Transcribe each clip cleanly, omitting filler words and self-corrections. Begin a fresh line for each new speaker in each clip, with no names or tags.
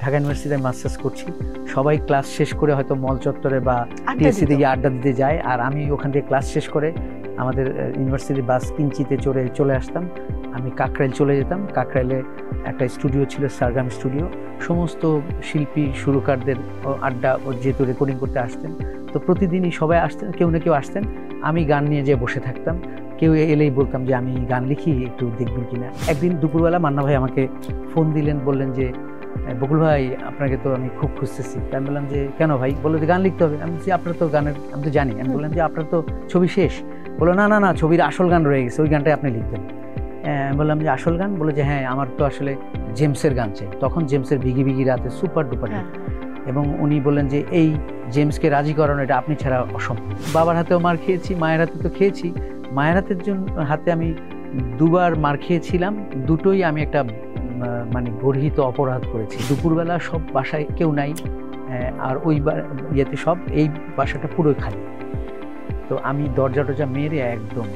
ঢাকা ইউনিভার্সিটিতে মাস্টার্স করছি, সবাই ক্লাস শেষ করে হয়তো মল চত্বরে বা টিএসসি থেকে আড্ডা দিতে যায়, আর আমি ওখান থেকে ক্লাস শেষ করে আমাদের ইউনিভার্সিটির বাস কিঞ্চিতে চলে আসতাম। আমি কাকরাইল চলে যেতাম। কাকরাইলে একটা স্টুডিও ছিল, সারগাম স্টুডিও, সমস্ত শিল্পী সুরকারদের আড্ডা যেহেতু রেকর্ডিং করতে আসতেন, তো প্রতিদিনই সবাই আসতেন, কেউ না কেউ আসতেন, আমি গান নিয়ে যেয়ে বসে থাকতাম। কেউ এলেই বলতাম যে আমি গান লিখি, একটু দেখবেন কিনা। একদিন দুপুরবেলা মান্না ভাই আমাকে ফোন দিলেন, বললেন যে বকুল ভাই আপনাকে তো আমি খুব খুঁজতেছি। আমি বললাম যে কেন ভাই? বললো যে গান লিখতে হবে। আমি বলছি আপনার তো গানের, আমি তো জানি। আমি বললাম যে আপনার তো ছবি শেষ। বললো না না না, ছবির আসল গান রয়ে গেছে, ওই গানটাই আপনি লিখবেন। বললাম যে আসল গান? বলে যে হ্যাঁ, আমার তো আসলে জেমসের গান চাই। তখন জেমসের বিগি বিগি রাতে সুপার ডুপার হিট। এবং উনি বললেন যে এই জেমসকে রাজি করানো এটা আপনি ছাড়া অসম্ভব। বাবার হাতেও মার খেয়েছি, মায়ের হাতে তো খেয়েছি। মায়ের হাতে আমি দুবার মার খেয়েছিলাম, দুটোই আমি একটা মানে গর্হিত অপরাধ করেছি। দুপুরবেলা সব বাসায় কেউ নাই, আর ওই ইয়েতে সব এই বাসাটা পুরোই খালি। তো আমি দরজা টরজা মেরে একদম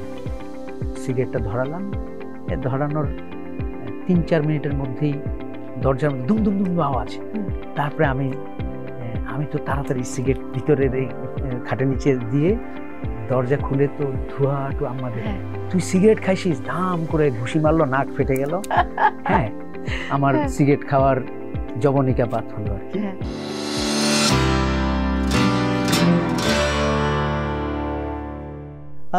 সিগারেটটা ধরালাম। ধরানোর 3-4 মিনিটের মধ্যেই দরজার মধ্যে দুম দুম দুম আওয়াজ। তারপরে আমি তো তাড়াতাড়ি সিগারেট ভিতরে খাটের নিচে দিয়ে দরজা খুলে, তো ধোঁয়া টু আমাদের, তুই সিগারেট খাইছিস? দাম করে ঘুষি মারলো, নাক ফেটে গেল। হ্যাঁ, আমার সিগারেট খাওয়ার জবনিকা পাত হলো আর কি।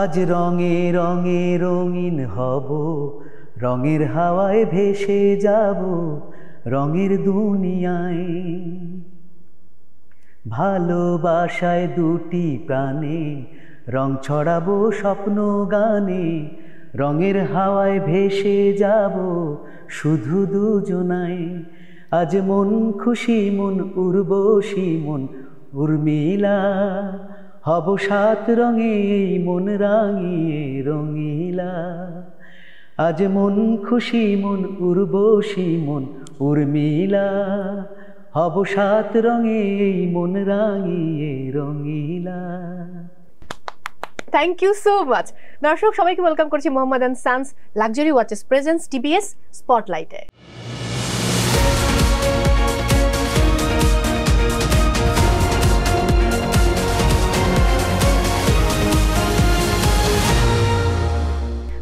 আজ রঙে রঙে রঙিন হব, রঙের হাওয়ায় ভেসে যাব, রঙের দুনিয়ায়। ভালোবাসায় দুটি প্রাণে রং ছড়াবো স্বপ্ন গানে, রঙের হাওয়ায় ভেসে যাব শুধু দুজনায়। আজ মন খুশি, মন উর্বশী, মন উর্মিলা, হব 7 রঙে এই মন রাঙিয়ে রঙিলা। আজ মন খুশি, মন উর্বশী, মন উর্মিলা, হব 7 রঙে এই মন রাঙিয়ে রঙিলা।
Thank you so much. দর্শক সবাইকে ওয়েলকাম করছি Mohammad and sons luxury watches presents TBS স্পটলাইটে।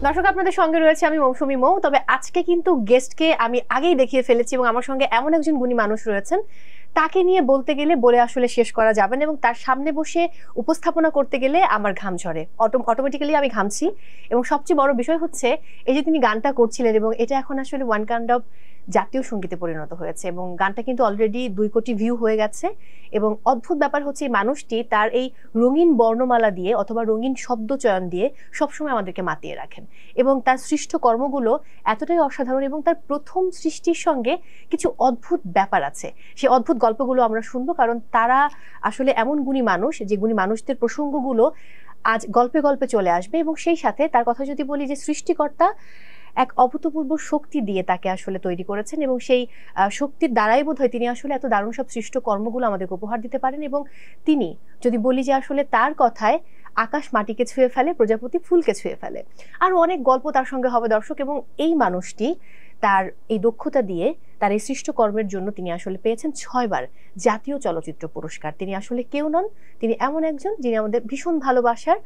দর্শক আপনাদের সঙ্গে রয়েছে আমি মৌসুমী মৌ। তবে আজকে কিন্তু গেস্টকে আমি আগেই দেখিয়ে ফেলেছি, এবং আমার সঙ্গে এমন একজন গুণী মানুষ রয়েছেন, তাকে নিয়ে বলতে গেলে বলে আসলে শেষ করা যাবে না, এবং তার সামনে বসে উপস্থাপনা করতে গেলে আমার ঘাম ঝরে, অটোমেটিক্যালি আমি ঘামছি। এবং সবচেয়ে বড় বিষয় হচ্ছে এই যে তিনি গানটা করছিলেন, এবং এটা এখন আসলে ওয়ান কাইন্ড অফ জাতীয় সঙ্গীতে পরিণত হয়েছে, এবং গানটা কিন্তু অলরেডি 2 কোটি ভিউ হয়ে গেছে। এবং অদ্ভুত ব্যাপার হচ্ছে এই মানুষটি তার এই রঙিন বর্ণমালা দিয়ে অথবা রঙিন শব্দ চয়ন দিয়ে সবসময় আমাদেরকে মাতিয়ে রাখেন, এবং তার সৃষ্ট কর্মগুলো এতটাই অসাধারণ, এবং তার প্রথম সৃষ্টির সঙ্গে কিছু অদ্ভুত ব্যাপার আছে। সেই অদ্ভুত গল্পগুলো আমরা শুনবো, কারণ তারা আসলে এমন গুণী মানুষ, যে গুণী মানুষদের প্রসঙ্গগুলো আজ গল্পে গল্পে চলে আসবে। এবং সেই সাথে তার কথা যদি বলি, যে সৃষ্টিকর্তা এক অভূতপূর্ব শক্তি দিয়ে তাকে আসলে তৈরি করেছেন, এবং সেই শক্তির দ্বারাই বোধহয় তিনি আসলে এত দারুণ সব সৃষ্ট কর্মগুলো আমাদেরকে উপহার দিতে পারেন। এবং তিনি যদি বলি যে আসলে তার কথায় আকাশ মাটিকে ছুঁয়ে ফেলে, প্রজাপতি ফুলকে ছুঁয়ে ফেলে, আরো অনেক গল্প তার সঙ্গে হবে দর্শক। এবং এই মানুষটি তার এই দক্ষতা দিয়ে তার এই সৃষ্ট কর্মের জন্য তিনি আসলে পেয়েছেন 6 বার জাতীয় চলচ্চিত্র পুরস্কার। তিনি আসলে কেউ নন, তিনি এমন একজন যিনি আমাদের ভীষণ ভালোবাসার,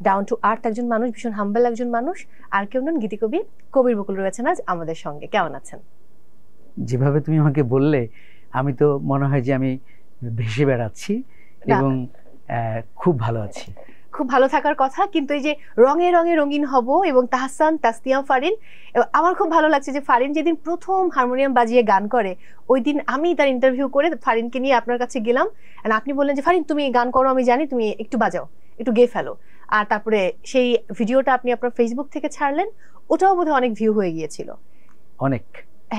ডাউন টু আর্থ একজন মানুষ, ভীষণ হাম্বল একজন মানুষ। আর কেউ নন, গীতিকবি কবির বকুল রয়েছেন আজ আমাদের সঙ্গে। কেমন আছেন?
যেভাবে তুমি আমাকে বললে, আমি তো মনে হয় যে আমি ভেসে বেড়াচ্ছি, এবং খুব ভালো আছি।
খুব ভালো থাকার কথা, কিন্তু এই যে রঙে রঙে রঙিন হব এবং তাহসান, তাসনিয়া, ফারিন, আমার খুব ভালো লাগছে যে ফারিন যেদিন প্রথম হারমোনিয়াম বাজিয়ে গান করে, ওই দিন আমি তার ইন্টারভিউ করে ফারিনকে নিয়ে আপনার কাছে গেলাম, আর আপনি বললেন যে ফারিন তুমি গান করো, আমি জানি, তুমি একটু বাজাও, একটু গেয়ে ফেলো। আর তারপরে সেই ভিডিওটা আপনি আপনার ফেসবুক থেকে ছাড়লেন, ওটাও বোধহয় অনেক ভিউ হয়ে গিয়েছিল।
অনেক,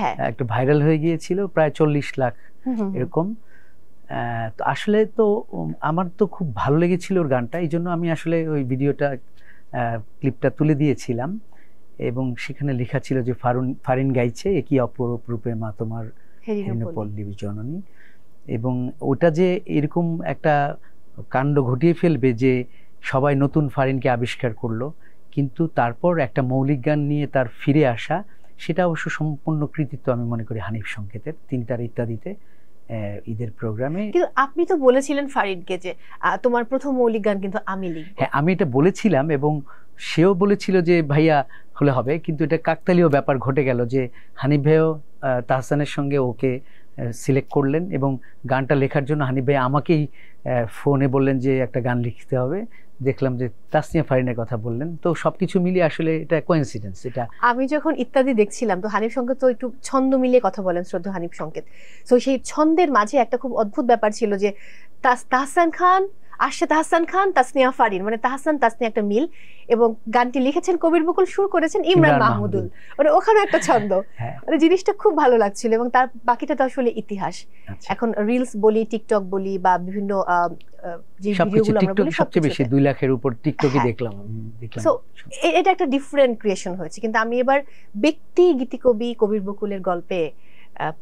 হ্যাঁ, একটু ভাইরাল হয়ে গিয়েছিল, প্রায় 40 লাখ এরকম। তো আসলে তো আমার তো খুব ভালো লেগেছিল ওর গানটা, এই জন্য আমি আসলে ওই ভিডিওটা ক্লিপটা তুলে দিয়েছিলাম, এবং সেখানে লেখা ছিল যে ফারিন গাইছে একই অপরূপ রূপে মা তোমার পল্লী জননী। এবং ওটা যে এরকম একটা কাণ্ড ঘটিয়ে ফেলবে যে সবাই নতুন ফারিনকে আবিষ্কার করলো, কিন্তু তারপর একটা মৌলিক গান নিয়ে তার ফিরে আসা, সেটা অবশ্য সম্পূর্ণ কৃতিত্ব আমি মনে করি হানিফ সংকেতের, তিনি তার ইত্যাদিতে ঈদের প্রোগ্রামে।
কিন্তু আপনি তো বলেছিলেন ফারিদকে যে তোমার প্রথম মৌলিক গান কিন্তু আমি লিখব।
হ্যাঁ, আমি এটা বলেছিলাম এবং সেও বলেছিল যে ভাইয়া হলে হবে, কিন্তু এটা কাকতালীয় ব্যাপার ঘটে গেল যে হানিফ ভাইও তাহসানের সঙ্গে ওকে সিলেক্ট করলেন এবং গানটা লেখার জন্য হানিফ ভাই আমাকেই ফোনে বললেন যে একটা গান লিখতে হবে। দেখলাম যে তাসনিয়া ফারিনের কথা বললেন, তো সবকিছু মিলিয়ে আসলে এটা কোইন্সিডেন্স। এটা
আমি যখন ইত্যাদি দেখছিলাম তো হানিফ সংকেত তো একটু ছন্দ মিলিয়ে কথা বলেন শ্রদ্ধা হানিফ সংকেত, তো সেই ছন্দের মাঝে একটা খুব অদ্ভুত ব্যাপার ছিল যে তাহসান খান আসছে, তাহসান খান তাসনিয়া ফারিন, মানে তাহসান তাসনিয়া একটা মিল, এবং গানটি লিখেছেন কবির বকুল, সুর করেছেন ইমরান মাহমুদুল, মানে ওখানে একটা ছন্দ। মানে জিনিসটা খুব ভালো লাগছিল এবং তার বাকিটা তো আসলে ইতিহাস। এখন রিলস বলি, টিকটক বলি বা বিভিন্ন যে ভিডিওগুলো আমরা বলি,
সবচেয়ে বেশি 2 লাখের উপর টিকটকে দেখলাম।
সো এটা একটা ডিফারেন্ট ক্রিয়েশন হয়েছে। কিন্তু আমি এবার ব্যক্তি গীতিকবি কবির বকুলের গল্পে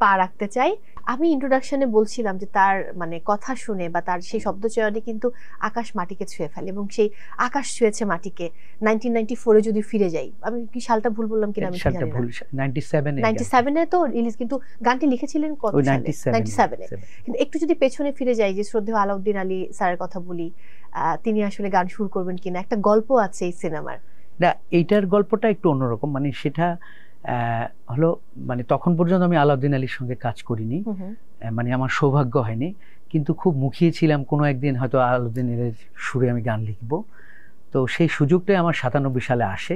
পা রাখতে চাই। আমি ইন্ট্রোডাকশনে বলছিলাম যে তার মানে কথা শুনে বা তার সেই শব্দচয়নে কিন্তু আকাশ মাটিকে ছুঁয়ে ফেলে, এবং সেই আকাশ ছুঁয়েছে মাটিকে। 1994-এ যদি ফিরে যাই, আমি কি সালটা ভুল বললাম কিনা আমি জানি না, 97-এ তো রিলিজ, কিন্তু গানটি লিখেছিলেন কত সালে? 97-এ। কিন্তু একটু যদি পেছনে ফিরে যাই, যে শ্রদ্ধেয় আলাউদ্দিন আলী স্যারের কথা বলি, তিনি আসলে গান শুরু করবেন কিনা, একটা গল্প আছে এই সিনেমার।
না, এইটার গল্পটা একটু অন্যরকম। মানে সেটা হলো, মানে তখন পর্যন্ত আমি আলাউদ্দিন আলীর সঙ্গে কাজ করিনি, মানে আমার সৌভাগ্য হয়নি, কিন্তু খুব মুখিয়ে ছিলাম কোনো একদিন হয়তো আলাউদ্দিন আলীর সুরে আমি গান লিখব। তো সেই সুযোগটাই আমার 97 সালে আসে।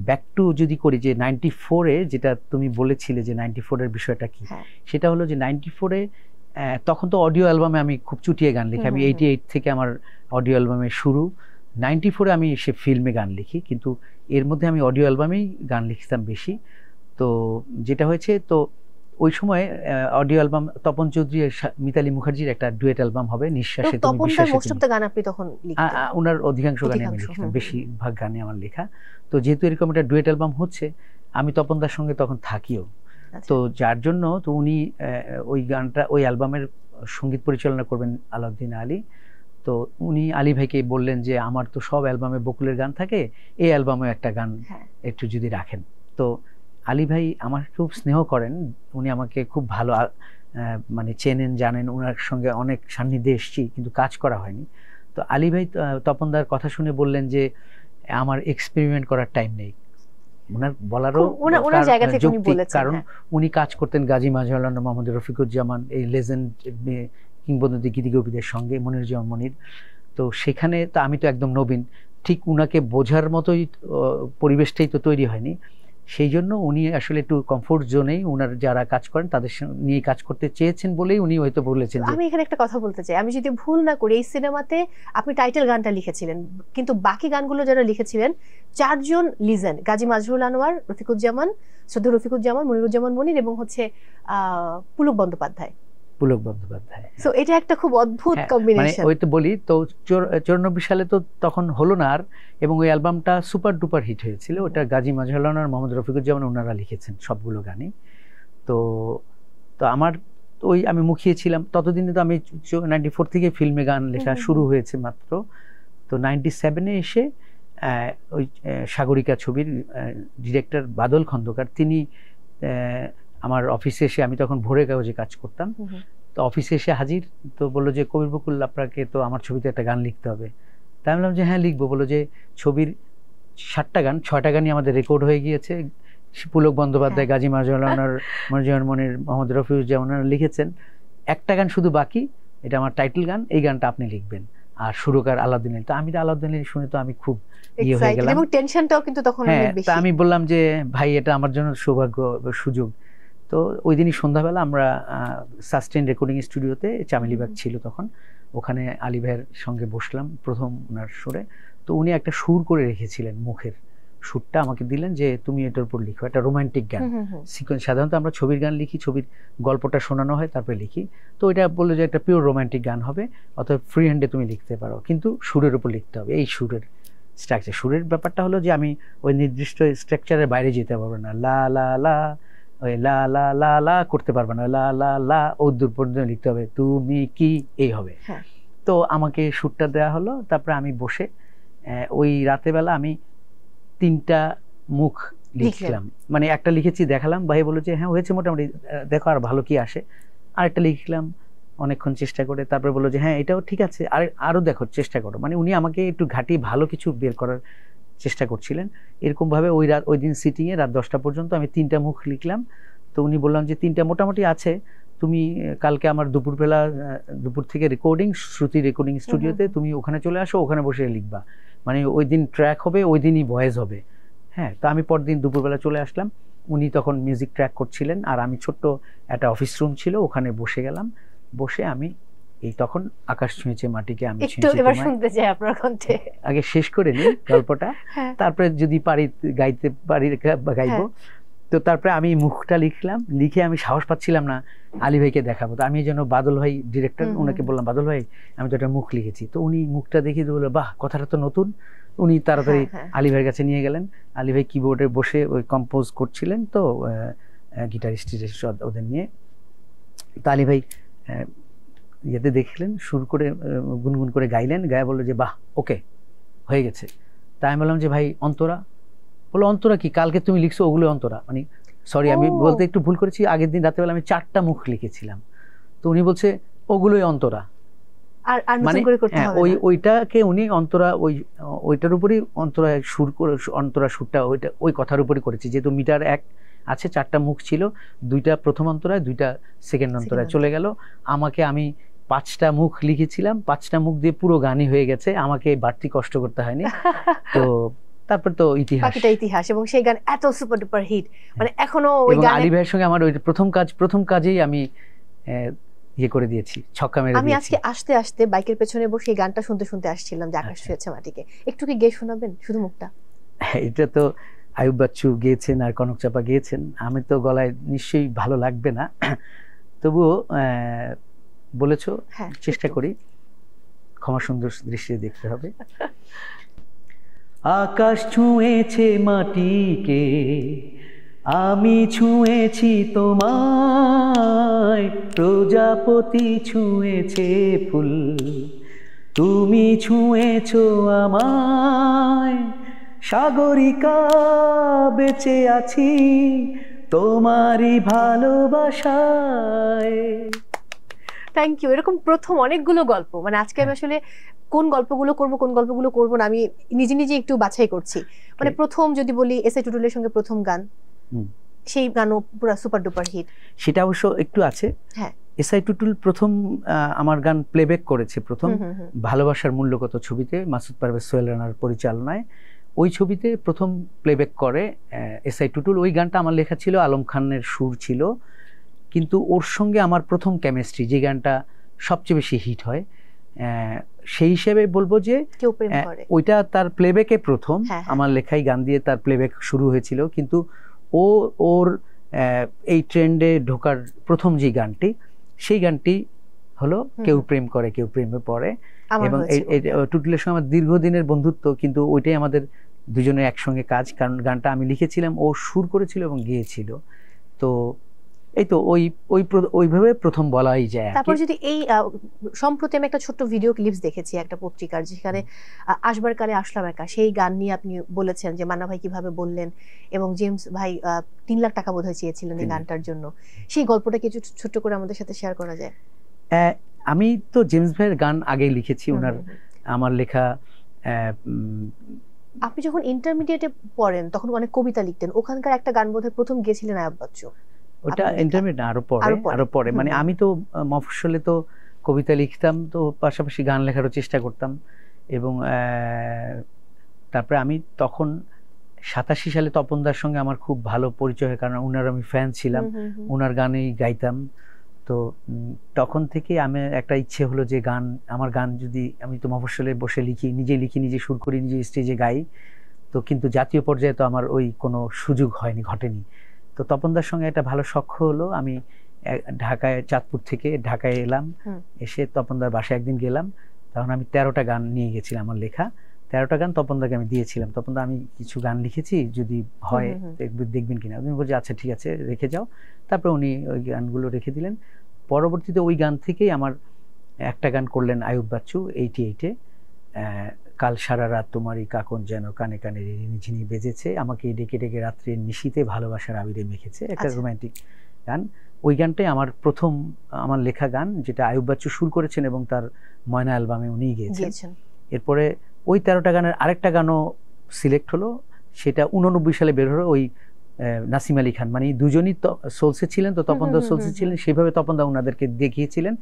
ব্যাক টু যদি করি যে 94-এ, যেটা তুমি বলেছিলে যে 94-এর বিষয়টা কি, সেটা হলো যে 94-এ তখন তো অডিও অ্যালবামে আমি খুব চুটিয়ে গান লিখি। আমি 88 থেকে আমার অডিও অ্যালবামে শুরু, 94-এ আমি সে ফিল্মে গান লিখি, কিন্তু এর মধ্যে আমি অডিও অ্যালবামেই গান লিখতাম বেশি। তো যেটা হয়েছে, তো ওই সময় অডিও অ্যালবাম তপন চৌধুরী মিতালি মুখার্জির একটা ডুয়েট অ্যালবাম হবে, নিঃশ্বাসে তুমি বিশ্বাসে তুমি,
গান আপনি তখন লিখতেন?
ওনার অধিকাংশ গানে আমি লিখতাম, বেশিরভাগ গানে আমার লেখা। তো যেহেতু এরকম একটা ডুয়েট অ্যালবাম হচ্ছে, আমি তপনদার সঙ্গে তখন থাকিও, তো যার জন্য তো উনি ওই গানটা, ওই অ্যালবামের সঙ্গীত পরিচালনা করবেন আলাউদ্দিন আলী। তো উনি আলী ভাইকে বললেন যে আমার তো সব অ্যালবামে বকুলের গান থাকে, এই অ্যালবামে একটা গান একটু যদি রাখেন। তো আলী ভাই আমার খুব স্নেহ করেন, উনি আমাকে খুব ভালো মানে চেনেন, জানেন, ওনার সঙ্গে অনেক সান্নিধ্যে এসেছি কিন্তু কাজ করা হয়নি। তো আলী ভাই তপনদার কথা শুনে বললেন যে আমার এক্সপেরিমেন্ট করার টাইম নেই। ওনার বলারও যৌক্তিক, কারণ উনি কাজ করতেন গাজী মাজহারুল মোহাম্মদ রফিকুজ্জামান, এই লেজেন্ড কিংবদন্তি গীতিকবিদের সঙ্গে, মনিরুজ্জামান মনির। তো সেখানে তো আমি তো একদম নবীন, ঠিক উনাকে বোঝার মতোই পরিবেশটাই তো তৈরি হয়নি। সেই জন্য উনি আসলে একটু কমফোর্ট জোনেই ওনার যারা কাজ করেন তাদের নিয়ে কাজ করতে চেয়েছেন বলেই উনি হয়তো বলেছেন।
আমি এখানে একটা কথা বলতে চাই, আমি যদি ভুল না করি, এই সিনেমাতে আপনি টাইটেল গানটা লিখেছিলেন, কিন্তু বাকি গানগুলো যারা লিখেছিলেন 4 জন লিজেন্ড, গাজী মাজহারুল আনোয়ার, রফিকুজ্জামান, সৈয়দ রফিকুজ্জামান, মনিরুজ্জামান মনির এবং হচ্ছে পুলক বন্দ্যোপাধ্যায়। সো এটা একটা খুব অদ্ভুত কম্বিনেশন।
ওই তো বলি তো 94 সালে তো তখন হলো না আর, এবং ওই অ্যালবামটা সুপার ডুপার হিট হয়েছিল। ওটা গাজী মাজহারুল আনোয়ার, মোহাম্মদ রফিকুজ্জামান ওনারা লিখেছেন সবগুলো গানই। তো তো আমার ওই আমি মুখিয়েছিলাম ততদিনে, তো আমি 94 থেকে ফিল্মে গান লেখা শুরু হয়েছে মাত্র। তো 97-এ এসে ওই সাগরিকা ছবির ডিরেক্টর বাদল খন্দকার, তিনি আমার অফিসে এসে, আমি তখন ভোরের কাগজে কাজ করতাম, তো অফিসে এসে হাজির, তো বললো যে কবির বকুল আপনাকে তো আমার ছবিতে একটা গান লিখতে হবে। তাই বললাম যে হ্যাঁ লিখবো। বললো যে ছবির 7টা গান, 6টা গানই আমাদের রেকর্ড হয়ে গিয়েছে, পুলক বন্দ্যোপাধ্যায়, গাজী মাজহারুল আনোয়ার, মনিরুজ্জামান মনির, মোহাম্মদ রফিকুজ্জামান লিখেছেন, একটা গান শুধু বাকি, এটা আমার টাইটেল গান, এই গানটা আপনি লিখবেন, আর সুরকার আলাউদ্দিন আলী। তো আমি আলাউদ্দিন আলী শুনে তো আমি খুব ইয়ে হয়ে গেলাম, এবং টেনশনটাও কিন্তু তখন অনেক বেশি। তো আমি বললাম যে ভাই এটা আমার জন্য সৌভাগ্য, সুযোগ। তো ওই দিনই সন্ধ্যাবেলা আমরা সাস্টেন রেকর্ডিং স্টুডিওতে, চামেলিবাগ ছিল তখন, ওখানে আলী ভাইয়ের সঙ্গে বসলাম প্রথম ওনার সুরে। তো উনি একটা সুর করে রেখেছিলেন, মুখের সুরটা আমাকে দিলেন যে তুমি এটার উপর লিখো, একটা রোমান্টিক গান সিকোয়েন্স। সাধারণত আমরা ছবির গান লিখি, ছবির গল্পটা শোনানো হয় তারপরে লিখি। তো এটা বললো যে একটা পিওর রোমান্টিক গান হবে, অথবা ফ্রি হ্যান্ডে তুমি লিখতে পারো, কিন্তু সুরের উপর লিখতে হবে। এই সুরের স্ট্রাকচার, সুরের ব্যাপারটা হলো যে আমি ওই নির্দিষ্ট স্ট্রাকচারের বাইরে যেতে পারবো না, লা লা লা, ওই লা লা লা লা করতে পারবে না, লা লা লা ও দূর পর্যন্ত লিখতে হবে, তুমি কি, এই হবে। তো আমাকে সুরটা দেওয়া হলো, তারপরে আমি বসে ওই রাতেবেলা আমি 3টা মুখ লিখলাম, মানে একটা লিখেছি দেখালাম, ভাই বললো যে হ্যাঁ হয়েছে মোটামুটি, দেখো আর ভালো কি আসে। আরেকটা লিখলাম, অনেকক্ষণ চেষ্টা করে তারপরে বললো যে হ্যাঁ এটাও ঠিক আছে, আরো দেখো চেষ্টা করো, মানে উনি আমাকে একটু ঘাটি ভালো কিছু বের করার চেষ্টা করছিলেন। এরকম ভাবে ওই দিন সিটিং এ রাত 10টা পর্যন্ত আমি 3টা মুখ লিখলাম। তো উনি বললাম যে 3টা মোটামুটি আছে, তুমি কালকে আমার দুপুর থেকে রেকর্ডিং, শ্রুতি রেকর্ডিং স্টুডিওতে, তুমি ওখানে চলে আসো, ওখানে বসে লিখবা, মানে ওই দিন ট্র্যাক হবে, ওই দিনই ভয়েস হবে। হ্যাঁ, তো আমি পরদিন দুপুরবেলা চলে আসলাম। উনি তখন মিউজিক ট্র্যাক করছিলেন, আর আমি ছোট্ট একটা অফিস রুম ছিল, ওখানে বসে গেলাম। বসে আমি এই তখন আকাশ ছুঁয়েছে মাটিকে আমি
একটু এবার শুনতে চাই আপনার কণ্ঠে।
আগে শেষ করে নিই গল্পটা, তারপরে যদি পারি গাইতে পারি গাইবো। তো তারপরে আমি মুখটা লিখলাম, লিখে আমি সাহস পাচ্ছিলাম না আলী ভাইকে দেখাবো। তো আমি যেন বাদল ভাই ডিরেক্টর, ওনাকে বললাম বাদল ভাই আমি তো একটা মুখ লিখেছি। তো উনি মুখটা দেখে বললো বাহ কথাটা তো নতুন। উনি তাড়াতাড়ি আলী ভাইয়ের কাছে নিয়ে গেলেন। আলী ভাই কিবোর্ডে বসে ওই কম্পোজ করছিলেন, তো গিটারিস্ট ওদের নিয়ে। তো আলী ভাই ইয়েতে দেখলেন, সুর করে গুনগুন করে গাইলেন, গায়ে বললো যে বাহ ওকে হয়ে গেছে। তাই আমি বললাম যে ভাই অন্তরা, বললো অন্তরা কি, কালকে তুমি লিখছো ওগুলো অন্তরা, মানে সরি আমি বলতে একটু ভুল করেছি, আগের দিন রাতেবেলা আমি 4টা মুখ লিখেছিলাম। তো উনি বলছে ওগুলোই অন্তরা, মানে ওইটাকে উনি অন্তরা ওইটার উপরই অন্তরা সুর করে, অন্তরা সুরটা ওই কথার উপরই করেছে, যেহেতু মিটার 1 আছে, 4টা মুখ ছিল, 2টা প্রথম অন্তরায়, 2টা সেকেন্ড অন্তরায় চলে গেল। আমি 5টা মুখ লিখেছিলাম, 5টা মুখ দিয়ে পুরো গানই হয়ে গেছে, আমাকে বাড়তি কষ্ট করতে হয়নি। তো তারপর তো
ইতিহাস, এবং সেই গান এত সুপার ডুপার হিট, মানে এখনো ওই গান।
আলী ভাইয়ের সঙ্গে আমার ওই প্রথম কাজেই আমি ইয়ে করে দিয়েছি, ছক্কা মেরে দিয়েছি।
আমি আজকে আসতে আসতে বাইকের পেছনে বসে এই গানটা শুনতে শুনতে আসছিলাম, যে আকাশ ছুঁয়েছে মাটিকে। একটু কি গেয়ে শোনাবেন শুধু মুখটা?
এটা তো আয়ুব বাচ্চু গেয়েছেন আর কনক চাপা গেয়েছেন, আমি তো গলায় নিশ্চয়ই ভালো লাগবে না, তবুও বলেছো চেষ্টা করি, ক্ষমা সুন্দর দৃষ্টিতে দেখতে হবে। আকাশ ছুঁয়েছে মাটিকে, আমি ছুঁয়েছি তোমায়, প্রজাপতি ছুঁয়েছে ফুল, তুমি ছুঁয়েছো আমায়, সাগরিকা বেঁচে আছি তোমারই ভালোবাসায়।
Thank you. এরকম প্রথম অনেকগুলো গল্প, মানে আজকে আমি আসলে কোন গল্পগুলো করব কোন গল্পগুলো করব না আমি নিজে একটু বাছাই করছি। মানে প্রথম যদি বলি এসআই টুটুলের সঙ্গে প্রথম গান, সেই গানও পুরো সুপার ডুপার হিট।
সেটা অবশ্য একটু আছে।
হ্যাঁ,
এসআই টুটুল প্রথম আমার গান প্লেব্যাক করেছে প্রথম ভালোবাসার মূল্য কত ছবিতে, মাসুদ পারভেজ সোহেল রানার পরিচালনায়। ওই ছবিতে প্রথম প্লেব্যাক করে এসআই টুটুল। ওই গানটা আমার লেখা ছিল, আলম খানের সুর ছিল, কিন্তু ওর সঙ্গে আমার প্রথম কেমিস্ট্রি, যে গানটা সবচেয়ে বেশি হিট হয়, সেই হিসেবে বলবো যে ওইটা তার প্লেব্যাকে প্রথম। আমার লেখাই গান দিয়ে তার প্লেব্যাক শুরু হয়েছিল, কিন্তু ওর এই ট্রেন্ডে ঢোকার প্রথম যে গানটি, সেই গানটি হলো কেউ প্রেম করে কেউ প্রেমে পড়ে। এবং টুটুলের সঙ্গে আমার দীর্ঘদিনের বন্ধুত্ব, কিন্তু ওইটাই আমাদের দুজনের একসঙ্গে কাজ, কারণ গানটা আমি লিখেছিলাম, ও সুর করেছিল এবং গেয়েছিল। তো এই তো ওইভাবে প্রথম বলাই যায়।
তারপর যদি এই সম্প্রতি আমি একটা ছোট্ট ভিডিও ক্লিপস দেখেছি একটা পত্রিকার, যেখানে আসবার কালে আসলাম একা, সেই গান নিয়ে আপনি বলেছেন যে মান্না ভাই কিভাবে বললেন, এবং জেমস ভাই 3 লাখ টাকা বোধহয় চেয়েছিলেন এই গানটার জন্য। সেই গল্পটা কিছু ছোট্ট করে আমাদের সাথে শেয়ার করা যায়?
আমি তো জেমস ভাইয়ের গান আগে লিখেছি, ওনার আমার লেখা।
আপনি যখন ইন্টারমিডিয়েটে পড়েন তখন অনেক কবিতা লিখতেন, ওখানকার একটা গান বোধহয় প্রথম গেছিলেন আয়ুব বাচ্চু।
ওটা ইন্টারমিডিয়েট না, আরো পরে। মানে আমি তো মফস্বলে তো কবিতা লিখতাম, তো পাশাপাশি গান লেখারও চেষ্টা করতাম। এবং তারপরে আমি তখন 87 সালে তপনদার সঙ্গে আমার খুব ভালো পরিচয় হয়, কারণ ওনার আমি ফ্যান ছিলাম, ওনার গানেই গাইতাম। তো তখন থেকে আমি একটা ইচ্ছে হলো যে আমার গান যদি, আমি তো মফস্বলে বসে লিখি, নিজে সুর করি, নিজে স্টেজে গাই, তো কিন্তু জাতীয় পর্যায়ে তো আমার ওই কোনো সুযোগ হয়নি, ঘটেনি। তো তপনদার সঙ্গে একটা ভালো সখ্য হলো। আমি ঢাকায়, চাঁদপুর থেকে ঢাকায় এলাম, এসে তপনদার বাসায় একদিন গেলাম, তখন আমি 13টা গান নিয়ে গেছিলাম, আমার লেখা 13টা গান তপনদাকে আমি দিয়েছিলাম। তপনদা আমি কিছু গান লিখেছি, যদি হয় দেখবেন কিনা। উনি বলছে আচ্ছা ঠিক আছে রেখে যাও। তারপরে উনি ওই গানগুলো রেখে দিলেন। পরবর্তীতে ওই গান থেকেই আমার একটা গান করলেন আয়ুব বাচ্চু 88-এ, কাল সারা রাত তোমারই কাকন যেন কানে কানে ঝিনি বেজেছে, আমাকে ডেকে ডেকে রাত্রে নিশীতে ভালোবাসার আবিরে মেখেছে, একটা রোমান্টিক গান। ওই গানটাই আমার প্রথম আমার লেখা গান, যেটা আয়ুব বাচ্চু সুর করেছেন এবং তার ময়না অ্যালবামে উনিই গেয়েছেন। এরপরে ওই 13টা গানের আরেকটা গানও সিলেক্ট হলো, সেটা 89 সালে বের হলো। ওই নাসিম আলী খান, মানে দুজনই সোলসে ছিলেন, তো তপন দা সোলসে ছিলেন, সেইভাবে তপন দা ওনাদেরকে দেখিয়েছিলেন।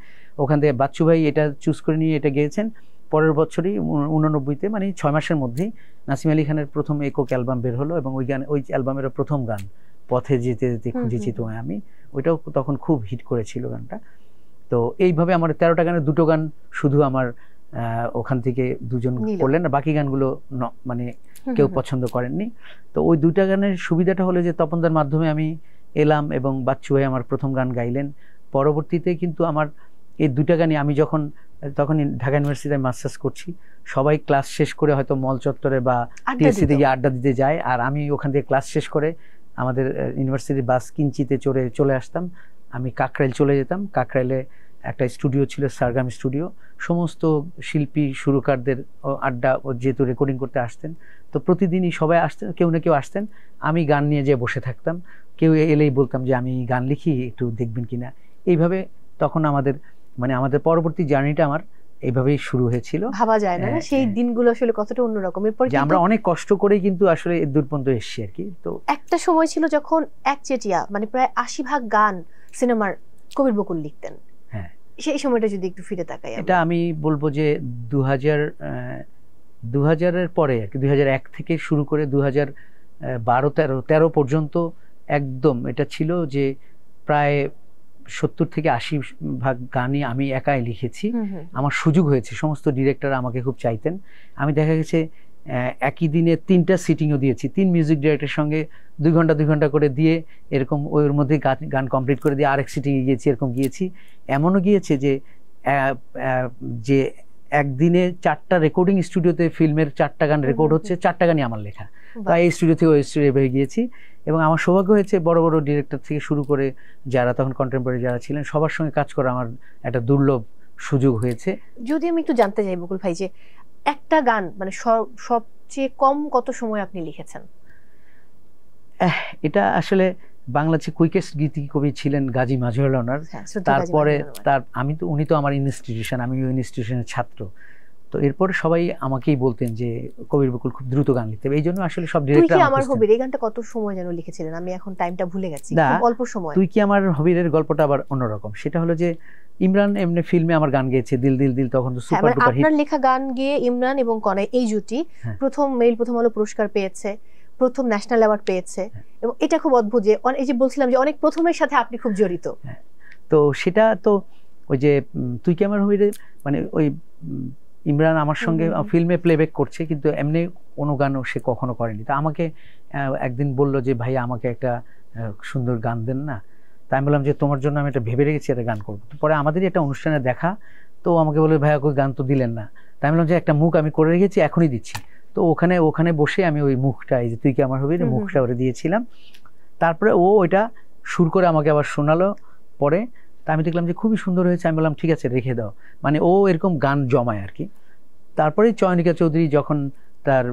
ওখান থেকে বাচ্চু ভাই এটা চুজ করে নিয়ে এটা গেয়েছেন। পরের বছরই 89-তে, মানে 6 মাসের মধ্যেই নাসিম আলী খানের প্রথম একক অ্যালবাম বের হলো, এবং ওই অ্যালবামের প্রথম গান পথে যেতে যেতে খুঁজেছি তোমায় আমি, ওইটাও তখন খুব হিট করেছিল গানটা। তো এইভাবে আমার 13টা গানের 2টো গান শুধু আমার ওখান থেকে দুজন করলেন, আর বাকি গানগুলো মানে কেউ পছন্দ করেননি। তো ওই 2টা গানের সুবিধাটা হলো যে তপনদার মাধ্যমে আমি এলাম এবং বাচ্চু ভাই আমার প্রথম গান গাইলেন। পরবর্তীতে কিন্তু আমার এই 2টা গানই আমি তখন ঢাকা ইউনিভার্সিটিতে মাস্টার্স করছি, সবাই ক্লাস শেষ করে হয়তো মল চত্বরে বা টিএসসিতে গিয়ে আড্ডা দিতে যায়, আর আমি ওখান থেকে ক্লাস শেষ করে আমাদের ইউনিভার্সিটির বাস কিঞ্চিতে চলে আসতাম। আমি কাকরাইল চলে যেতাম। কাকরাইলে একটা স্টুডিও ছিল, সারগাম স্টুডিও, সমস্ত শিল্পী সুরকারদের আড্ডা, যেহেতু রেকর্ডিং করতে আসতেন, তো প্রতিদিনই সবাই আসতেন, কেউ না কেউ আসতেন, আমি গান নিয়ে যেয়ে বসে থাকতাম। কেউ এলেই বলতাম যে আমি গান লিখি, একটু দেখবেন কিনা। এইভাবে তখন আমাদের পরবর্তী জার্নিটা আমার এইভাবেই শুরু হয়েছিল।
ভাবা যায় না সেই দিনগুলো আসলে কতটা অন্যরকম। এরপর
আমরা অনেক কষ্ট করে কিন্তু আসলে এর দূর পর্যন্ত এসেছি আর কি। তো
একটা সময় ছিল যখন একচেটিয়া মানে প্রায় 80% গান সিনেমার কবির বকুল লিখতেন।
হ্যাঁ,
সেই সময়টা যদি একটু ফিরে তাকাই,
এটা আমি বলবো যে 2000-এর পরে আর কি, 2001 থেকে শুরু করে 2012-13 পর্যন্ত একদম এটা ছিল যে প্রায় 70-80% গানই আমি একাই লিখেছি। আমার সুযোগ হয়েছে, সমস্ত ডিরেক্টর আমাকে খুব চাইতেন। আমি দেখা গেছে একই দিনে 3টা সিটিংও দিয়েছি, 3 মিউজিক ডিরেক্টরের সঙ্গে 2 ঘন্টা করে দিয়ে, এরকম ওর মধ্যে গান কমপ্লিট করে দিয়ে আরেক সিটিংয়ে গিয়েছি, এরকম গিয়েছি। এমনও গিয়েছে যে একদিনে 4টা রেকর্ডিং স্টুডিওতে ফিল্মের 4টা গান রেকর্ড হচ্ছে, 4টা গানই আমার লেখা। তাই এই স্টুডিও থেকে ওই স্টুডিও হয়ে গিয়েছি, এবং আমার সৌভাগ্য হয়েছে বড় বড় ডিরেক্টর থেকে শুরু করে যারা তখন কন্টেম্পোরারি যারা ছিলেন সবার সঙ্গে কাজ করা আমার একটা দুর্লভ সুযোগ হয়েছে।
যদি আমি একটু জানতে চাই বকুল ভাই, যে একটা গান মানে সবচেয়ে কম কত সময় আপনি লিখেছেন?
এটা আসলে বাংলাদেশের কুইকেস্ট গীতি কবি ছিলেন গাজী মাজহারুল ওনার। তারপরে উনি তো আমার ইনস্টিটিউশন, আমি ওই ইনস্টিটিউশনের ছাত্র, তো এরপরে সবাই আমাকেই বলতেন যে কবির বকুল খুব দ্রুত গান লিখতে হবে। এই জন্য আসলে সব ডিরেক্টর
তুই কি আমার হবির এই গানটা কত সময় যেন লিখেছিলেন, আমি এখন টাইমটা ভুলে গেছি, খুব অল্প সময়।
তুই কি আমার হবিরের গল্পটা আবার অন্যরকম। সেটা হলো যে ইমরান এমনি ফিল্মে আমার গান গেয়েছে, দিল দিল দিল, তখন তো সুপার ডুপার হিট।
আপনার লেখা গান গিয়ে ইমরান এবং কনাই এই জুটি প্রথম আলো পুরস্কার পেয়েছে, প্রথম ন্যাশনাল অ্যাওয়ার্ড পেয়েছে, এবং এটা খুব অদ্ভুত যে এই যে বলছিলাম যে অনেক প্রথমের সাথে আপনি খুব জড়িত।
তো সেটা তো ওই যে তুই কি আমার হবির, মানে ওই ইমরান আমার সঙ্গে ফিল্মে প্লেব্যাক করছে, কিন্তু এমনি কোনো গানও সে কখনো করেনি। তা আমাকে একদিন বলল যে ভাই আমাকে একটা সুন্দর গান দেন না। তাই আমি বললাম যে তোমার জন্য আমি এটা ভেবে রেখেছি, একটা গান করবো। পরে আমাদেরই একটা অনুষ্ঠানে দেখা, তো আমাকে বলে ভাইয়া ওই গান তো দিলেন না। তাই আমি বললাম যে একটা মুখ আমি করে রেখেছি, এখনই দিচ্ছি। তো ওখানে বসে আমি ওই মুখটা, এই যে তুই কি আমার হবি, মুখটা ওরে দিয়েছিলাম। তারপরে ও ওইটা সুর করে আমাকে আবার শোনালো পরে। তা আমি দেখলাম যে খুবই সুন্দর হয়েছে। আমি বললাম ঠিক আছে রেখে দাও, মানে ও এরকম গান জমায় আর কি। তারপরে চয়নিকা চৌধুরী যখন তার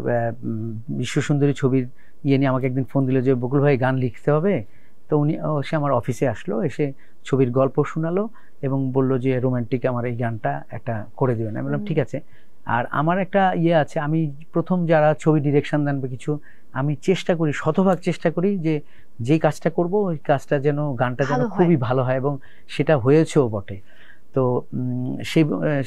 বিশ্বসুন্দরী ছবির নিয়ে আমাকে একদিন ফোন দিল যে বকুল ভাই গান লিখতে হবে, তো সে আমার অফিসে আসলো, এসে ছবির গল্প শোনালো এবং বলল যে রোমান্টিক আমার এই গানটা একটা করে দেবেন। আমি বললাম ঠিক আছে। আর আমার একটা আছে, আমি প্রথম যারা ছবি ডিরেকশন দেন বা কিছু, আমি চেষ্টা করি, শতভাগ চেষ্টা করি যে কাজটা করব ওই কাজটা যেন, গানটা যেন খুবই ভালো হয়, এবং সেটা হয়েছেও বটে। তো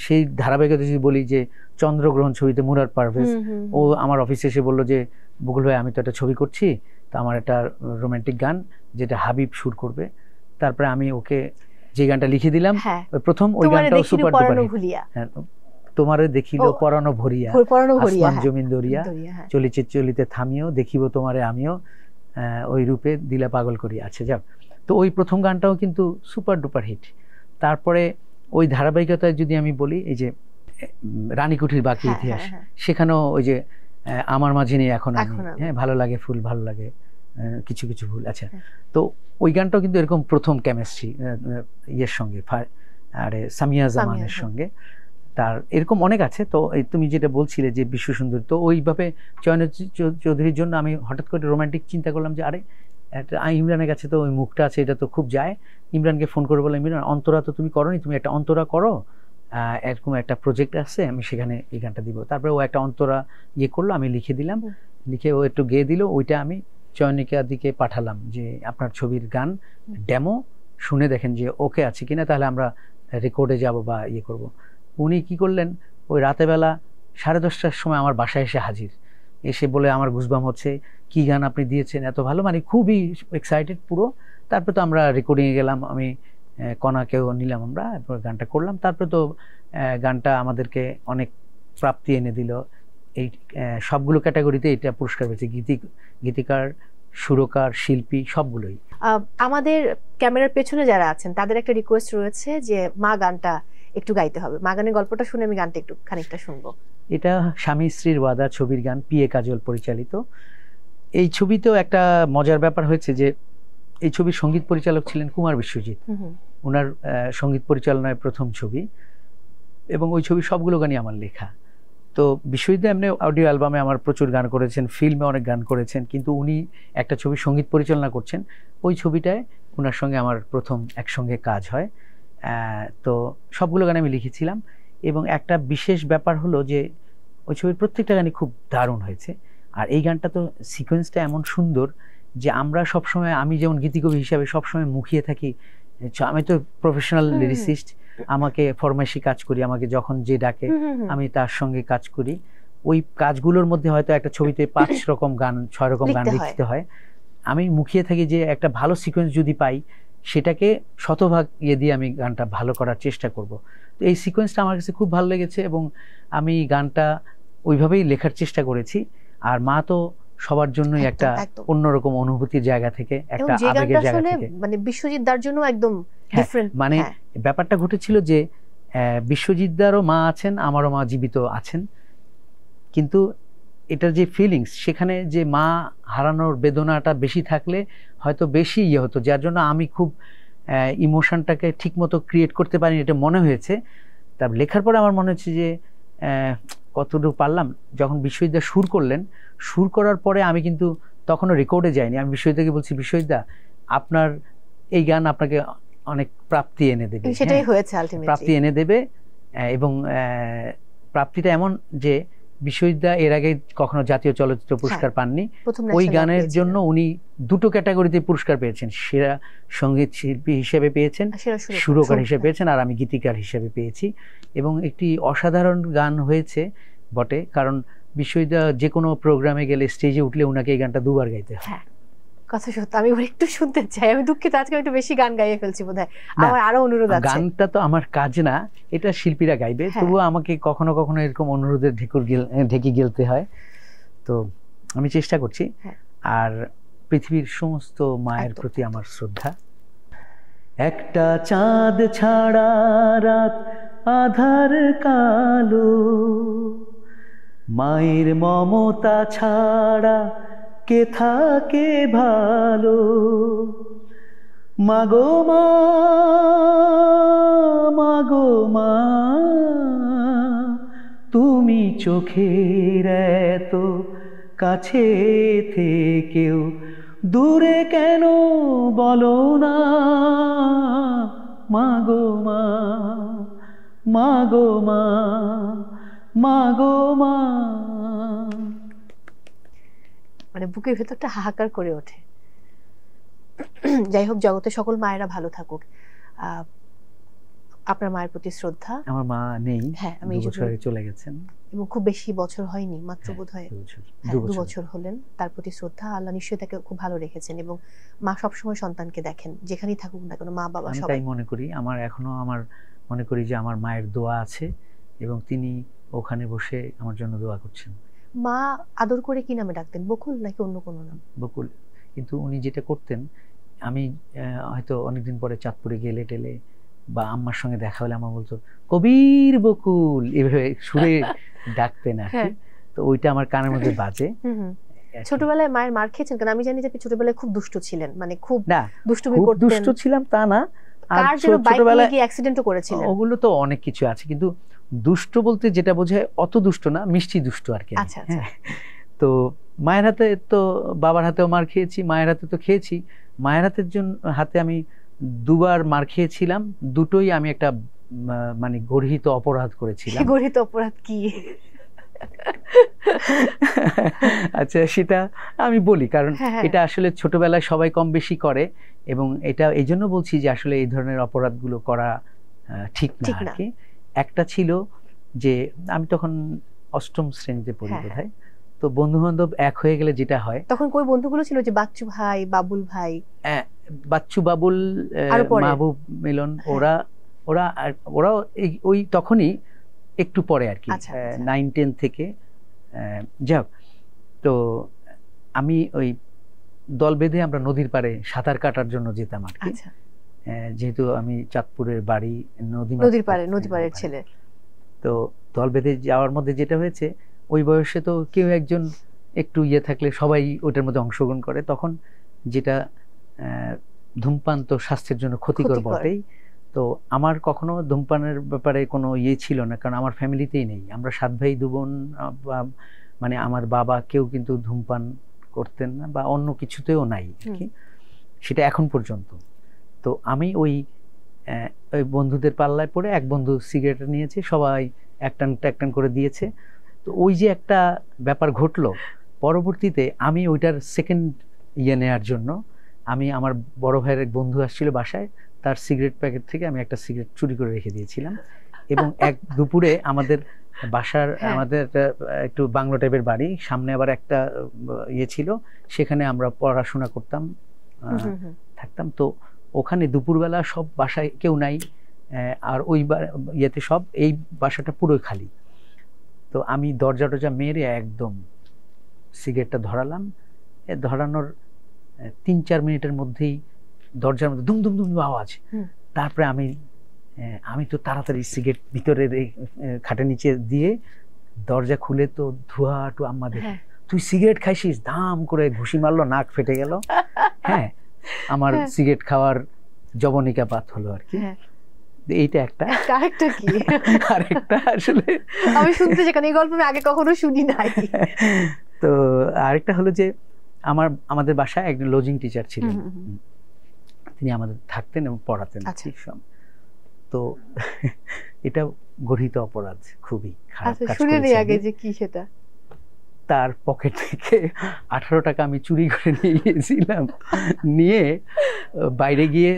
সেই ধারাবাহিকতা যদি বলি যে চন্দ্রগ্রহণ ছবিতে মুরাদ পারভেজ, ও আমার অফিসে এসে বললো যে বকুল ভাই আমি তো একটা ছবি করছি, তো আমার একটা রোমান্টিক গান যেটা হাবিব সুর করবে। তারপরে আমি ওকে যে গানটা লিখে দিলাম, প্রথম ওই গানটাও সুপার ডুপার হিট। তোমারে দেখিল পরানো ভরিয়া, আসমান জমিন দরিয়া, চলিতে চলিতে থামিও, দেখিব তোমারে আমিও, ওই রূপে দিলা পাগল করিয়া। আচ্ছা যাক, তো ওই প্রথম গানটাও কিন্তু সুপার ডুপার হিট। তারপরে ওই ধারাবাহিকতায় যদি আমি বলি, এই যে রানীকুঠির বাকি ইতিহাস, সেখানেও ওই যে আমার মাঝে নেই এখন আমি, ভালো লাগে ফুল, ভালো লাগে কিছু কিছু ভুল। আচ্ছা, তো ওই গানটাও কিন্তু এরকম প্রথম কেমিস্ট্রি ইয়ের সঙ্গে, আরে সামিয়া জামানের সঙ্গে। তার এরকম অনেক আছে। তো তুমি যেটা বলছিলে যে বিশ্বসুন্দরী, তো ওইভাবে চয়ন চৌধুরীর জন্য আমি হঠাৎ করে রোমান্টিক চিন্তা করলাম যে আরে একটা ইমরানের কাছে তো ওই মুখটা আছে, এটা তো খুব যায়। ইমরানকে ফোন করে বললাম, ইমরান অন্তরা তো তুমি করোনি, তুমি একটা অন্তরা করো, এরকম একটা প্রজেক্ট আছে, আমি সেখানে এই গানটা দিব। তারপরে ও একটা অন্তরা ইয়ে করলো, আমি লিখে দিলাম, লিখে ও একটু গেয়ে দিল, ওইটা আমি চয়নিকার দিকে পাঠালাম যে আপনার ছবির গান ডেমো শুনে দেখেন যে ওকে আছে কিনা, তাহলে আমরা রেকর্ডে যাব বা ইয়ে করব। উনি কি করলেন, ওই রাতেবেলা 10:30টার সময় আমার বাসায় এসে হাজির, এসে বলে আমার গুজবাম হচ্ছে, কি গান আপনি দিয়েছেন এত ভালো, মানে খুবই এক্সাইটেড পুরো। তারপরে তো আমরা রেকর্ডিংয়ে গেলাম, আমি কণাকেও নিলাম, আমরা গানটা করলাম। তারপরে তো গানটা আমাদেরকে অনেক প্রাপ্তি এনে দিল, এই সবগুলো ক্যাটাগরিতে এটা পুরস্কার পেয়েছে, গীতিকার, সুরকার, শিল্পী সবগুলোই।
আমাদের ক্যামেরার পেছনে যারা আছেন তাদের একটা রিকোয়েস্ট রয়েছে যে মা গানটা একটু গাইতে হবে। মা গানের গল্পটা শুনে আমি গানটা একটু খানিকটা শুনবো।
এটা স্বামী স্ত্রীর ওয়াদা ছবির গান, পিএ কাজল পরিচালিত। এই ছবিতেও একটা মজার ব্যাপার হয়েছে যে এই ছবির সঙ্গীত পরিচালক ছিলেন কুমার বিশ্বজিৎ, ওনার সঙ্গীত পরিচালনায় প্রথম ছবি, এবং ওই ছবির সবগুলো গানই আমার লেখা। তো বিশ্বজিৎ এমনি অডিও অ্যালবামে আমার প্রচুর গান করেছেন, ফিল্মে অনেক গান করেছেন, কিন্তু উনি একটা ছবির সঙ্গীত পরিচালনা করছেন, ওই ছবিটায় ওনার সঙ্গে আমার প্রথম একসঙ্গে কাজ হয়। তো সবগুলো গান আমি লিখেছিলাম, এবং একটা বিশেষ ব্যাপার হলো যে ওই ছবির প্রত্যেকটা গানই খুব দারুণ হয়েছে। আর এই গানটা তো সিকোয়েন্সটা এমন সুন্দর যে আমরা সবসময়, আমি যেমন গীতিকবি হিসাবে সবসময় মুখিয়ে থাকি, আমি তো প্রফেশনাল লিরিসিস্ট, আমাকে ফরমাইশি কাজ করি, আমাকে যখন যে ডাকে আমি তার সঙ্গে কাজ করি। ওই কাজগুলোর মধ্যে হয়তো একটা ছবিতে 5 রকম গান 6 রকম গান লিখতে হয়, আমি মুখিয়ে থাকি যে একটা ভালো সিকোয়েন্স যদি পাই সেটাকে শতভাগ ইয়ে দিয়ে আমি গানটা ভালো করার চেষ্টা করব। তো এই সিকোয়েন্সটা আমার কাছে খুব ভালো লেগেছে, এবং আমি গানটা ওইভাবেই লেখার চেষ্টা করেছি। আর মা তো সবার জন্যই একটা অন্যরকম অনুভূতির জায়গা থেকে, একটা আবেগের জায়গা থেকে,
মানে বিশ্বজিৎ দার জন্য একদম ডিফারেন্ট।
মানে ব্যাপারটা ঘটেছিল যে বিশ্বজিৎ দারও মা আছেন, আমারও মা জীবিত আছেন, কিন্তু এটার যে ফিলিংস, সেখানে যে মা হারানোর বেদনাটা বেশি থাকলে হয়তো বেশি ইয়ে হতো, যার জন্য আমি খুব ইমোশনটাকে ঠিক মতো ক্রিয়েট করতে পারিনি, এটা মনে হয়েছে। তার লেখার পরে আমার মনে হচ্ছে যে কতটুকু পারলাম। যখন বিশ্বজিৎ সুর করলেন, সুর করার পরে আমি কিন্তু তখনও রেকর্ডে যাইনি, আমি বিশ্বজিৎকে বলছি, বিশ্বজিৎ আপনার এই গান আপনাকে অনেক প্রাপ্তি এনে দেবে,
সেটাই হয়েছে আলটিমেটলি,
প্রাপ্তি এনে দেবে। এবং প্রাপ্তিটা এমন যে বিশ্বজিৎ এর আগে কখনো জাতীয় চলচ্চিত্র পুরস্কার পাননি, ওই গানের জন্য উনি 2টো ক্যাটাগরিতে পুরস্কার পেয়েছেন, সেরা সঙ্গীত শিল্পী হিসেবে পেয়েছেন, সুরকার হিসেবে পেয়েছেন, আর আমি গীতিকার হিসেবে পেয়েছি। এবং একটি অসাধারণ গান হয়েছে বটে, কারণ বিশ্বজিৎ যে কোনো প্রোগ্রামে গেলে, স্টেজে উঠলে ওনাকে এই গানটা 2 বার গাইতে হয়।
কথা সত্য, আমি একটু শুনতে চাই, আমি দুঃখিত আজকে একটু বেশি গান গাইয়ে ফেলছি বোধহয়, আমার আরো অনুরোধ আছে।
গানটা তো আমার কাজ না, এটা শিল্পীরা গাইবে, তবুও আমাকে কখনো কখনো এরকম অনুরোধের ঢেকে গেলতে হয়, তো আমি চেষ্টা করছি। আর পৃথিবীর সমস্ত মায়ের প্রতি আমার শ্রদ্ধা। একটা চাঁদ ছাড়া রাত আধার কালো, মায়ের মমতা ছাড়া কে থাকে ভালো, মাগো মা, মাগো মা, তুমি চোখের এত কাছে থেকেও দূরে কেন বলো না, মাগো মা, মাগো মা, মাগো মা।
মানে বুকের ভেতরটা হাহাকার করে ওঠে। যাই হোক, জগতে সকল মায়েরা ভালো থাকুক। আপনার মায়ের প্রতি শ্রদ্ধা।
আমার মা নেই,
হ্যাঁ, আমি
2 বছর আগে চলে গেছেন,
এবং খুব বেশি বছর হয়নি, মাত্র বোধহয় 2 বছর হলেন। তার প্রতি শ্রদ্ধা। আল্লাহ নিশ্চয়ই তাকে খুব ভালো রেখেছেন, এবং মা সবসময় সন্তানকে দেখেন, যেখানেই থাকুক না কেন, মা বাবা সবাই।
তাই মনে করি, আমার এখনো মনে করি যে আমার মায়ের দোয়া আছে, এবং তিনি ওখানে বসে আমার জন্য দোয়া করছেন।
মা আদর করে কি নামে ডাকতেন, বকুল নাকি অন্য কোনো নাম?
বকুল। কিন্তু উনি যেটা করতেন, আমি হয়তো অনেকদিন পরে চাঁদপুরে গেলে টেলে বা আম্মার সঙ্গে দেখা হলে আমার বলতো, কবির বকুল, এভাবে সুরে ডাকতেন আর কি। তো ওইটা আমার কানের মধ্যে বাজে।
ছোটবেলায় মায়ের মার খেয়েছেন? কারণ আমি জানি যে আপনি ছোটবেলায় খুব দুষ্ট ছিলেন, মানে খুব দুষ্টুমি করতেন।
দুষ্ট ছিলাম তা না,
আর ছোটবেলায় কি অ্যাক্সিডেন্টও করেছিলেন?
ওগুলো তো অনেক কিছু আছে, কিন্তু দুষ্ট বলতে যেটা বোঝায় অত দুষ্ট না, মিষ্টি দুষ্ট আর কি।
আচ্ছা আচ্ছা।
তো মায়ের হাতে তো, বাবার হাতেও মার খেয়েছি, মায়ের হাতে তো খেয়েছি। মায়ের হাতে আমি দুবার মার খেয়েছিলাম, দুটোই আমি একটা মানে গর্হিত অপরাধ করেছিলাম।
গর্হিত অপরাধ কি?
আচ্ছা, সেটা আমি বলি, কারণ এটা আসলে ছোটবেলায় সবাই কম বেশি করে, এবং এটা এই জন্য বলছি যে আসলে এই ধরনের অপরাধগুলো করা ঠিক না আর কি। একটা ছিল যে আমি তখন 8ম শ্রেণীতে পড়ি বোধহয়, তো বন্ধু বান্ধব এক হয়ে গেলে যেটা হয়,
তখন কই বন্ধুগুলো ছিল, যে বাচ্চু ভাই, বাবুল ভাই?
বাচ্চু, বাবুল, মাহবুব, মিলন, ওরা ওই তখনই একটু পরে আর কি, 9-10 থেকে। যাক, তো আমি ওই দল বেঁধে আমরা নদীর পাড়ে সাঁতার কাটার জন্য যেতাম আর কি। যেহেতু আমি চাঁদপুরের বাড়ি, নদীর পাড়ের ছেলে, তো দল বেঁধে যাওয়ার মধ্যে যেটা হয়েছে, ওই বয়সে তো কেউ একজন একটু ইয়ে থাকলে সবাই ওটার মধ্যে অংশগ্রহণ করে। তখন যেটা ধূমপান তো স্বাস্থ্যের জন্য ক্ষতিকর বটেই, তো আমার কখনো ধূমপানের ব্যাপারে কোনো ইয়ে ছিল না, কারণ আমার ফ্যামিলিতেই নেই। আমরা 7 ভাই 2 বোন, মানে আমার বাবা কেউ কিন্তু ধূমপান করতেন না, বা অন্য কিছুতেও নাই আর কি, সেটা এখন পর্যন্ত। তো আমি ওই বন্ধুদের পাল্লায় পড়ে, এক বন্ধু সিগারেট নিয়েছে, সবাই এক টান করে দিয়েছে। তো ওই যে একটা ব্যাপার ঘটলো, পরবর্তীতে আমি ওইটার সেকেন্ড ইয়ে নেওয়ার জন্য আমি, আমার বড় ভাইয়ের এক বন্ধু আসছিল বাসায়, তার সিগারেট প্যাকেট থেকে আমি একটা সিগারেট চুরি করে রেখে দিয়েছিলাম, এবং এক দুপুরে আমাদের বাসার, আমাদের একটু বাংলো টাইপের বাড়ি, সামনে আবার একটা ইয়ে ছিল, সেখানে আমরা পড়াশোনা করতাম, থাকতাম। তো ওখানে দুপুরবেলা সব বাসায় কেউ নাই, আর ওই ইয়েতে সব, এই বাসাটা পুরোই খালি। তো আমি দরজা টরজা মেরে একদম সিগারেটটা ধরালাম। ধরানোর 3-4 মিনিটের মধ্যেই দরজার মধ্যে দুম দুম দুম আওয়াজ। তারপরে আমি তো তাড়াতাড়ি সিগারেট ভিতরে খাটের নিচে দিয়ে দরজা খুলে, তো ধোয়া টু আম্মা দেখে, তুই সিগারেট খাইছিস? দাম করে ঘুষি মারলো, নাক ফেটে গেল। হ্যাঁ, আমার সিগারেট খাওয়ার জবনিকাপাত হলো আর কি। এইটা একটা।
আরেকটা কি?
আরেকটা আসলে
আমি শুনতে চাই, কারণ এই গল্প আমি আগে কখনো শুনি নাই।
তো আরেকটা হলো যে আমাদের বাসায় একজন লজিং টিচার ছিলেন, তিনি আমাদের থাকতেন এবং পড়াতেন। তো এটা গর্হিত অপরাধ, খুবই খারাপ কাজ করেছি। তার পকেট থেকে 18 টাকা আমি চুরি করে নিয়ে গিয়েছিলাম, নিয়ে বাইরে গিয়ে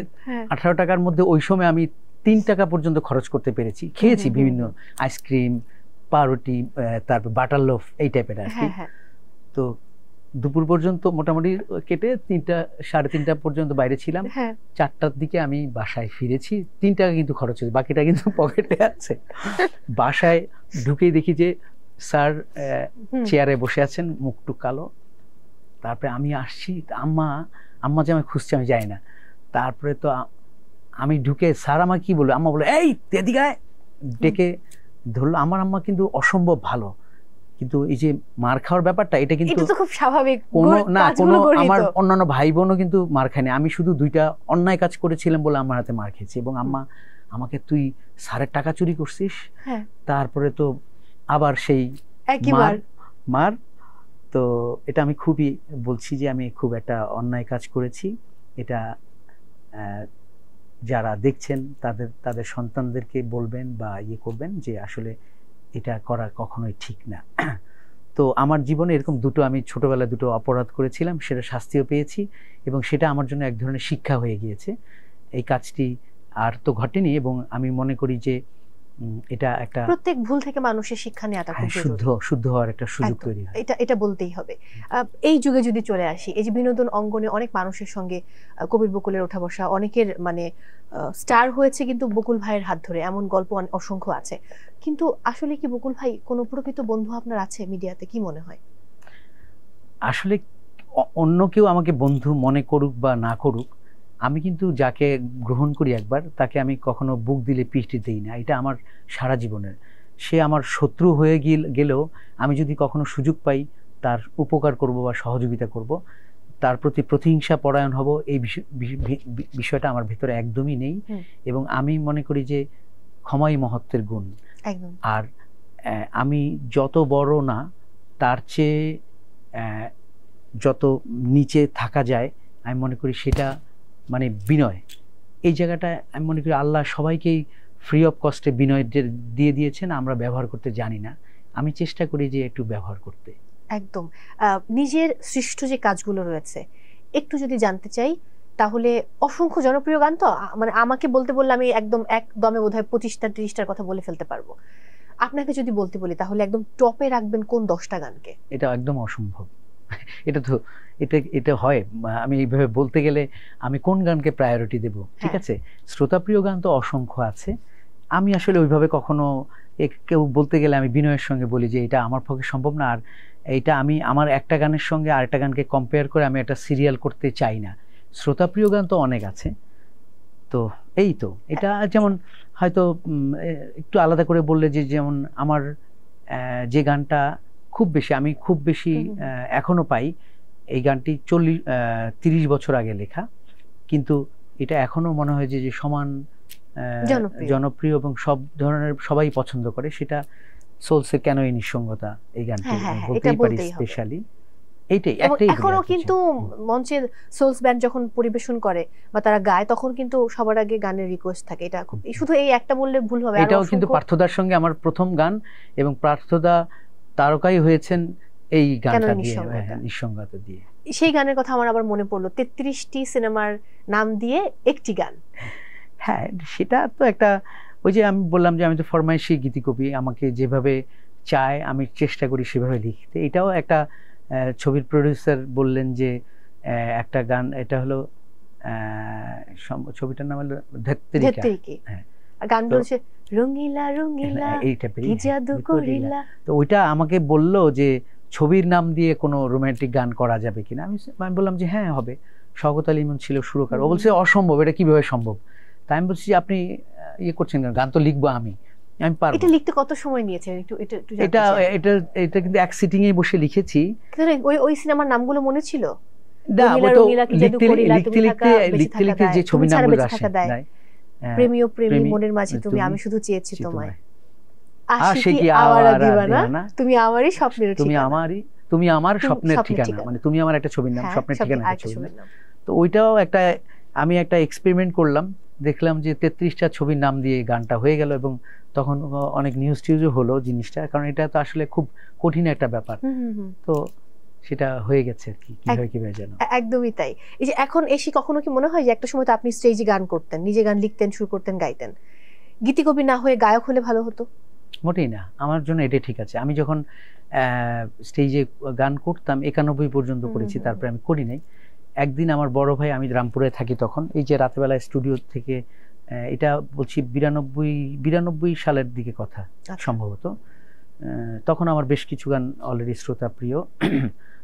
18 টাকার মধ্যে ওই সময় আমি 3 টাকা পর্যন্ত খরচ করতে পেরেছি। খেয়েছি বিভিন্ন আইসক্রিম, পাউরুটি, তারপর বাটার লোফ, এই টাইপের আর কি। তো দুপুর পর্যন্ত মোটামুটি কেটে 3টা 3:30 পর্যন্ত বাইরে ছিলাম। 4টার দিকে আমি বাসায় ফিরেছি। 3 টাকা কিন্তু খরচ হয়েছে, বাকিটা কিন্তু পকেটে আছে। বাসায় ঢুকেই দেখি যে স্যার চেয়ারে বসে আছেন, মুখটুক কালো। তারপরে আমি আসছি, আম্মা যে আমায় খুঁজছে আমি যাই না। তারপরে তো আমি ঢুকে, স্যার আমার কি বললো, আম্মা বললো এই এদিকে আয়, ডেকে ধরলো। আমার আম্মা কিন্তু অসম্ভব ভালো, কিন্তু এই যে মার খাওয়ার ব্যাপারটা, এটা কিন্তু
খুব স্বাভাবিক।
কোনো আমার অন্যান্য ভাই বোনও কিন্তু মার খায়নি, আমি শুধু 2টা অন্যায় কাজ করেছিলাম বলে আমার হাতে মার খেয়েছি। এবং আম্মা আমাকে, তুই স্যারের টাকা চুরি করছিস, তারপরে তো আবার সেই মার। তো এটা আমি খুবই বলছি যে আমি খুব একটা অন্যায় কাজ করেছি। এটা যারা দেখছেন তাদের সন্তানদেরকে বলবেন বা ইয়ে করবেন যে আসলে এটা করা কখনোই ঠিক না। তো আমার জীবনে এরকম আমি ছোটবেলায় 2টো অপরাধ করেছিলাম, সেটা শাস্তিও পেয়েছি, এবং সেটা আমার জন্য এক ধরনের শিক্ষা হয়ে গিয়েছে। এই কাজটি আর তো ঘটেনি, এবং আমি মনে করি যে এটা একটা,
প্রত্যেক ভুল থেকে মানুষের শিক্ষা নেওয়াটা খুব জরুরি,
শুদ্ধ হওয়ার একটা সুযোগ তৈরি হয়।
এটা বলতেই হবে। এই যুগে যদি চলে আসি, এই যে বিনোদন অঙ্গনে অনেক মানুষের সঙ্গে কবির বকুলের ওঠা বসা, অনেকের মানে স্টার হয়েছে কিন্তু বকুল ভাইয়ের হাত ধরে, এমন গল্প অসংখ্য আছে। কিন্তু আসলে কি বকুল ভাই কোনো প্রকৃত বন্ধু আপনার আছে মিডিয়াতে, কি মনে হয়?
আসলে অন্য কেউ আমাকে বন্ধু মনে করুক বা না করুক, আমি কিন্তু যাকে গ্রহণ করি একবার, তাকে আমি কখনো বুক দিলে পিষ্টি দিই না। এটা আমার সারা জীবনের। সে আমার শত্রু হয়ে গেলেও আমি যদি কখনো সুযোগ পাই, তার উপকার করব বা সহযোগিতা করব, তার প্রতি প্রতিহিংসা পরায়ণ হব, এই বিষয়টা আমার ভিতরে একদমই নেই। এবং আমি মনে করি যে ক্ষমাই মহত্বের গুণ। আর আমি যত বড় না, তার চেয়ে যত নিচে থাকা যায় আমি মনে করি সেটা মানে বিনয়। এই জায়গাটা আমি মনে করি আল্লাহ সবাইকেই ফ্রি অফ কস্টে বিনয় দিয়ে দিয়েছেন, আমরা ব্যবহার করতে জানি না। আমি চেষ্টা করি যে একটু ব্যবহার করতে।
একদম। নিজের সৃষ্ট যে কাজগুলো রয়েছে একটু যদি জানতে চাই, তাহলে অসংখ্য জনপ্রিয় গান তো, মানে আমাকে বলতে বললে আমি একদম একদমে বোধহয় 25টা 30টার কথা বলে ফেলতে পারবো। আপনাকে যদি বলতে বলি তাহলে একদম টপে রাখবেন কোন 10টা গানকে?
এটা একদম অসম্ভব। এটা তো এটা হয়, আমি এইভাবে বলতে গেলে আমি কোন গানকে প্রায়োরিটি দেব? ঠিক আছে, শ্রোতাপ্রিয় গান তো অসংখ্য আছে। আমি আসলে ওইভাবে কখনো কেউ বলতে গেলে আমি বিনয়ের সঙ্গে বলি যে এটা আমার পক্ষে সম্ভব না, আর এইটা আমি আমার একটা গানের সঙ্গে আরেকটা গানকে কম্পেয়ার করে আমি একটা সিরিয়াল করতে চাই না। শ্রোতাপ্রিয় গান তো অনেক আছে। তো এই তো এটা যেমন হয়তো একটু আলাদা করে বললে যে যেমন আমার যে গানটা আমি খুব বেশি এখনো পাই, এই গানটি 30 বছর আগে লেখা, কিন্তু এটা এখনো মনে হয় যে সমান জনপ্রিয় এবং সব ধরনের সবাই পছন্দ করে, সেটা সোলসের কেন এই নিঃসঙ্গতা, এই গানটি বলতেই পারি স্পেশালি।
এখনো কিন্তু মঞ্চের সোলস ব্যান্ড যখন পরিবেশন করে বা তারা গায় তখন কিন্তু সবার আগে গানের রিকোয়েস্ট থাকে। এটা খুব, শুধু এই একটা বললে ভুল হবে।
এটাও কিন্তু পার্থদার সঙ্গে আমার প্রথম গান, এবং পার্থদা তারকাই হয়েছেন এই গানটা দিয়ে, নিঃসঙ্গতা দিয়ে।
সেই গানের কথা আমার আবার মনে পড়লো, 33টি সিনেমার নাম দিয়ে একটি গান।
হ্যাঁ, সেটা তো একটা, ওই যে আমি বললাম যে আমি তো ফরমাইশি গীতিকবি, আমাকে যেভাবে চায় আমি চেষ্টা করি সেভাবে লিখতে। এটাও একটা ছবির প্রডিউসার বললেন যে একটা গান, এটা হলো ছবিটার নাম হলো ধাত্রীকি। হ্যাঁ, গান বলছে রঙিলা রঙিলা কি জাদু করিলা। তো ওইটা আমাকে বলল যে ছবির নাম দিয়ে কোনো রোমান্টিক গান করা যাবে কিনা। আমি বললাম যে হ্যাঁ হবে। শওকত আলী ইমন ছিল সুরকার। ও বলছে অসম্ভব, এটা কিভাবে সম্ভব? তাই আমি বলছি আপনি ইয়ে করছেন, গান তো লিখবো আমি পারবো।
এটা লিখতে কত সময় নিয়েছে?
এটা কিন্তু এক সিটিং এ বসে লিখেছি।
ওই সিনেমার নামগুলো মনে ছিল?
লিখতে যে ছবির নামগুলো আসে,
প্রেমীয় প্রেমী মনের মাঝে তুমি, আমি শুধু চেয়েছি তোমায়,
আশিকি আওয়ারা দিওয়ানা,
তুমি আমারই স্বপ্নের ঠিকানা,
তুমি আমার স্বপ্নের ঠিকানা, মানে তুমি আমার একটা ছবির নাম, স্বপ্নের ঠিকানা একটা ছবির নাম। তো ওইটাও আমি একটা এক্সপেরিমেন্ট করলাম, দেখলাম যে 33টা ছবির নাম দিয়ে গানটা হয়ে গেল, এবং তখন অনেক নিউজ টিউজও হলো জিনিসটা, কারণ এটা তো আসলে খুব কঠিন একটা ব্যাপার। তো সেটা হয়ে গেছে আর কি, কিভাবে জানো।
একদমই তাই। এই যে এখন এসে কখনো কি মনে হয় যে একটা সময় তো আপনি স্টেজে গান করতেন, নিজে গান লিখতেন, সুর করতেন, গাইতেন, গীতিকবি না হয়ে গায়ক হলে ভালো হতো?
মোটেই না, আমার জন্য এটা ঠিক আছে। আমি যখন স্টেজে গান করতাম 91 পর্যন্ত করেছি, তারপরে আমি করি নাই। একদিন আমার বড় ভাই, আমি রামপুরে থাকি তখন, এই যে রাতেবেলা স্টুডিও থেকে, এটা বলছি 92 সালের দিকে কথা সম্ভবত, তখন আমার বেশ কিছু গান অলরেডি শ্রোতা প্রিয়।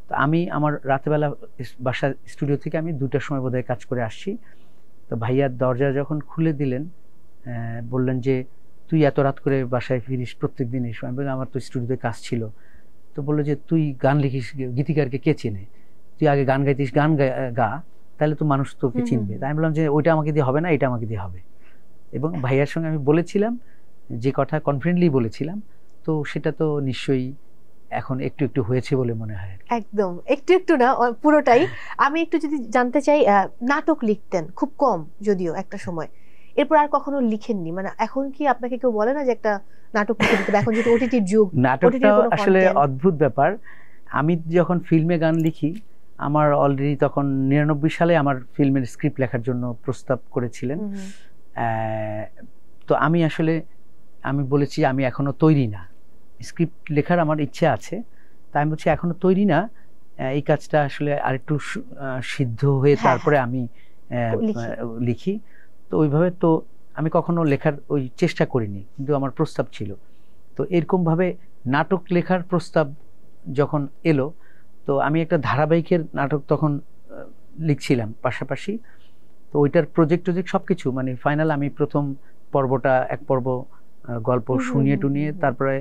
তো আমি আমার রাতেবেলা বাসা স্টুডিও থেকে আমি 2টার সময় বোধহয় কাজ করে আসছি। তো ভাইয়ার দরজা যখন খুলে দিলেন, বললেন যে তুই এত রাত করে বাসায় ফিরিস প্রত্যেক দিন এসো। আমি বললাম আমার তো স্টুডিওতে কাজ ছিল। তো বললো যে তুই গান লিখিস, গীতিকারকে কে চেনে, তুই আগে গান গাইতিস, গান গা, তাহলে তো মানুষ তোকে চিনবে। তাই আমি বললাম যে ওইটা আমাকে দিয়ে হবে না, এটা আমাকে দিয়ে হবে। এবং ভাইয়ার সঙ্গে আমি বলেছিলাম যে কথা, কনফিডেন্টলি বলেছিলাম। তো সেটা তো নিশ্চয়ই এখন একটু একটু হয়েছে বলে মনে হয়।
একদম একটু একটু না, পুরোটাই। আমি একটু যদি জানতে চাই, নাটক লিখতেন খুব কম যদিও একটা সময়, এরপর আর কখনো লিখেননি? মানে এখন কি আপনাকে কেউ বলে না যে একটা নাটক লিখে দিতে? এখন যেহেতু ওটিটির যুগ,
নাটকটা আসলে অদ্ভুত ব্যাপার। আমি যখন ফিল্মে গান লিখি, আমার অলরেডি তখন 99 সালে আমার ফিল্মের স্ক্রিপ্ট লেখার জন্য প্রস্তাব করেছিলেন। তো আমি বলেছি আমি এখনো তৈরি না, স্ক্রিপ্ট লেখার আমার ইচ্ছা আছে। তাই আমি বলছি এখনো তৈরি না, এই কাজটা আসলে আরেকটু সিদ্ধ হয়ে তারপরে আমি লিখি। তো ওইভাবে তো আমি কখনো লেখার ওই চেষ্টা করিনি, কিন্তু আমার প্রস্তাব ছিল। তো এরকমভাবে নাটক লেখার প্রস্তাব যখন এলো, তো আমি একটা ধারাবাহিকের নাটক তখন লিখছিলাম পাশাপাশি। তো ওইটার প্রজেক্ট সব কিছু, মানে ফাইনাল আমি প্রথম পর্বটা, এক পর্ব গল্প শুনিয়ে টুনিয়ে, তারপরে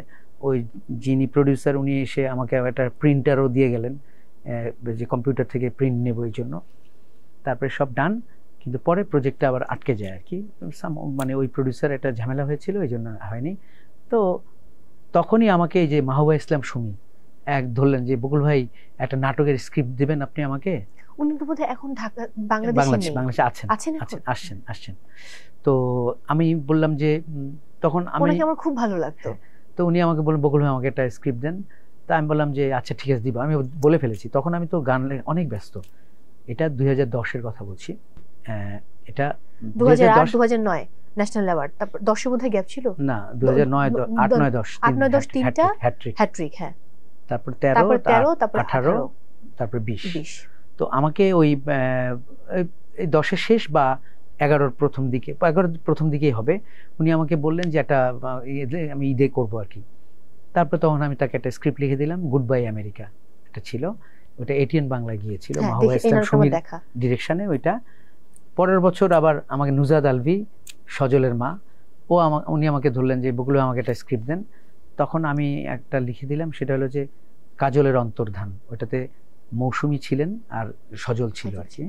ওই যিনি প্রডিউসার উনি এসে আমাকে একটা প্রিন্টারও দিয়ে গেলেন, যে কম্পিউটার থেকে প্রিন্ট নেব এই জন্য। তারপরে সব ডান, কিন্তু পরে প্রজেক্টটা আবার আটকে যায় আর কি, মানে ওই প্রডিউসার একটা ঝামেলা হয়েছিল, এই জন্য হয়নি। তো তখনই আমাকে এই যে মাহবুবা ইসলাম সুমি, এক ধরলেন যে বকুল ভাই একটা নাটকের স্ক্রিপ্ট দিবেন আপনি আমাকে।
উনি তো বোধহয় এখন ঢাকা বাংলাদেশে
আসছেন। তো আমি বললাম যে তখন
ওনাকে আমার খুব ভালো লাগতো।
তো উনি আমাকে বললেন বকুল ভাই আমাকে একটা স্ক্রিপ্ট দেন। তা আমি বললাম যে আচ্ছা ঠিক আছে দিব, আমি বলে ফেলেছি। তখন আমি তো গান অনেক ব্যস্ত, এটা 2010-এর কথা বলছি। এটা
2008-2009 ন্যাশনাল অ্যাওয়ার্ড, তারপর 10 বোধহয় গ্যাপ ছিল
না, 2009 8-9-10
তিনটা হ্যাট্রিক, হ্যাঁ।
তারপর 13, তারপর 18, তারপর 20। তো আমাকে ওই 10-এর শেষ বা 11-র প্রথম দিকে, 11-র প্রথম দিকেই হবে, উনি আমাকে বললেন যে একটা আমি ঈদে করব আর কি। তারপর তখন আমি তাকে একটা স্ক্রিপ্ট লিখে দিলাম, গুড বাই আমেরিকা এটা ছিল, ওটা এটিএন বাংলায় গিয়েছিল মাহবুবা ইসলাম সুমির ডিরেকশনে। ওইটা পরের বছর আবার আমাকে নুজাদ আলভি, সজলের মা, উনি আমাকে ধরলেন যে বকুল আমাকে একটা স্ক্রিপ্ট দেন। তখন আমি একটা লিখে দিলাম, সেটা হলো যে কাজলের অন্তর্ধান। ওইটাতে মৌসুমী ছিলেন আর সজল ছিল আর কি,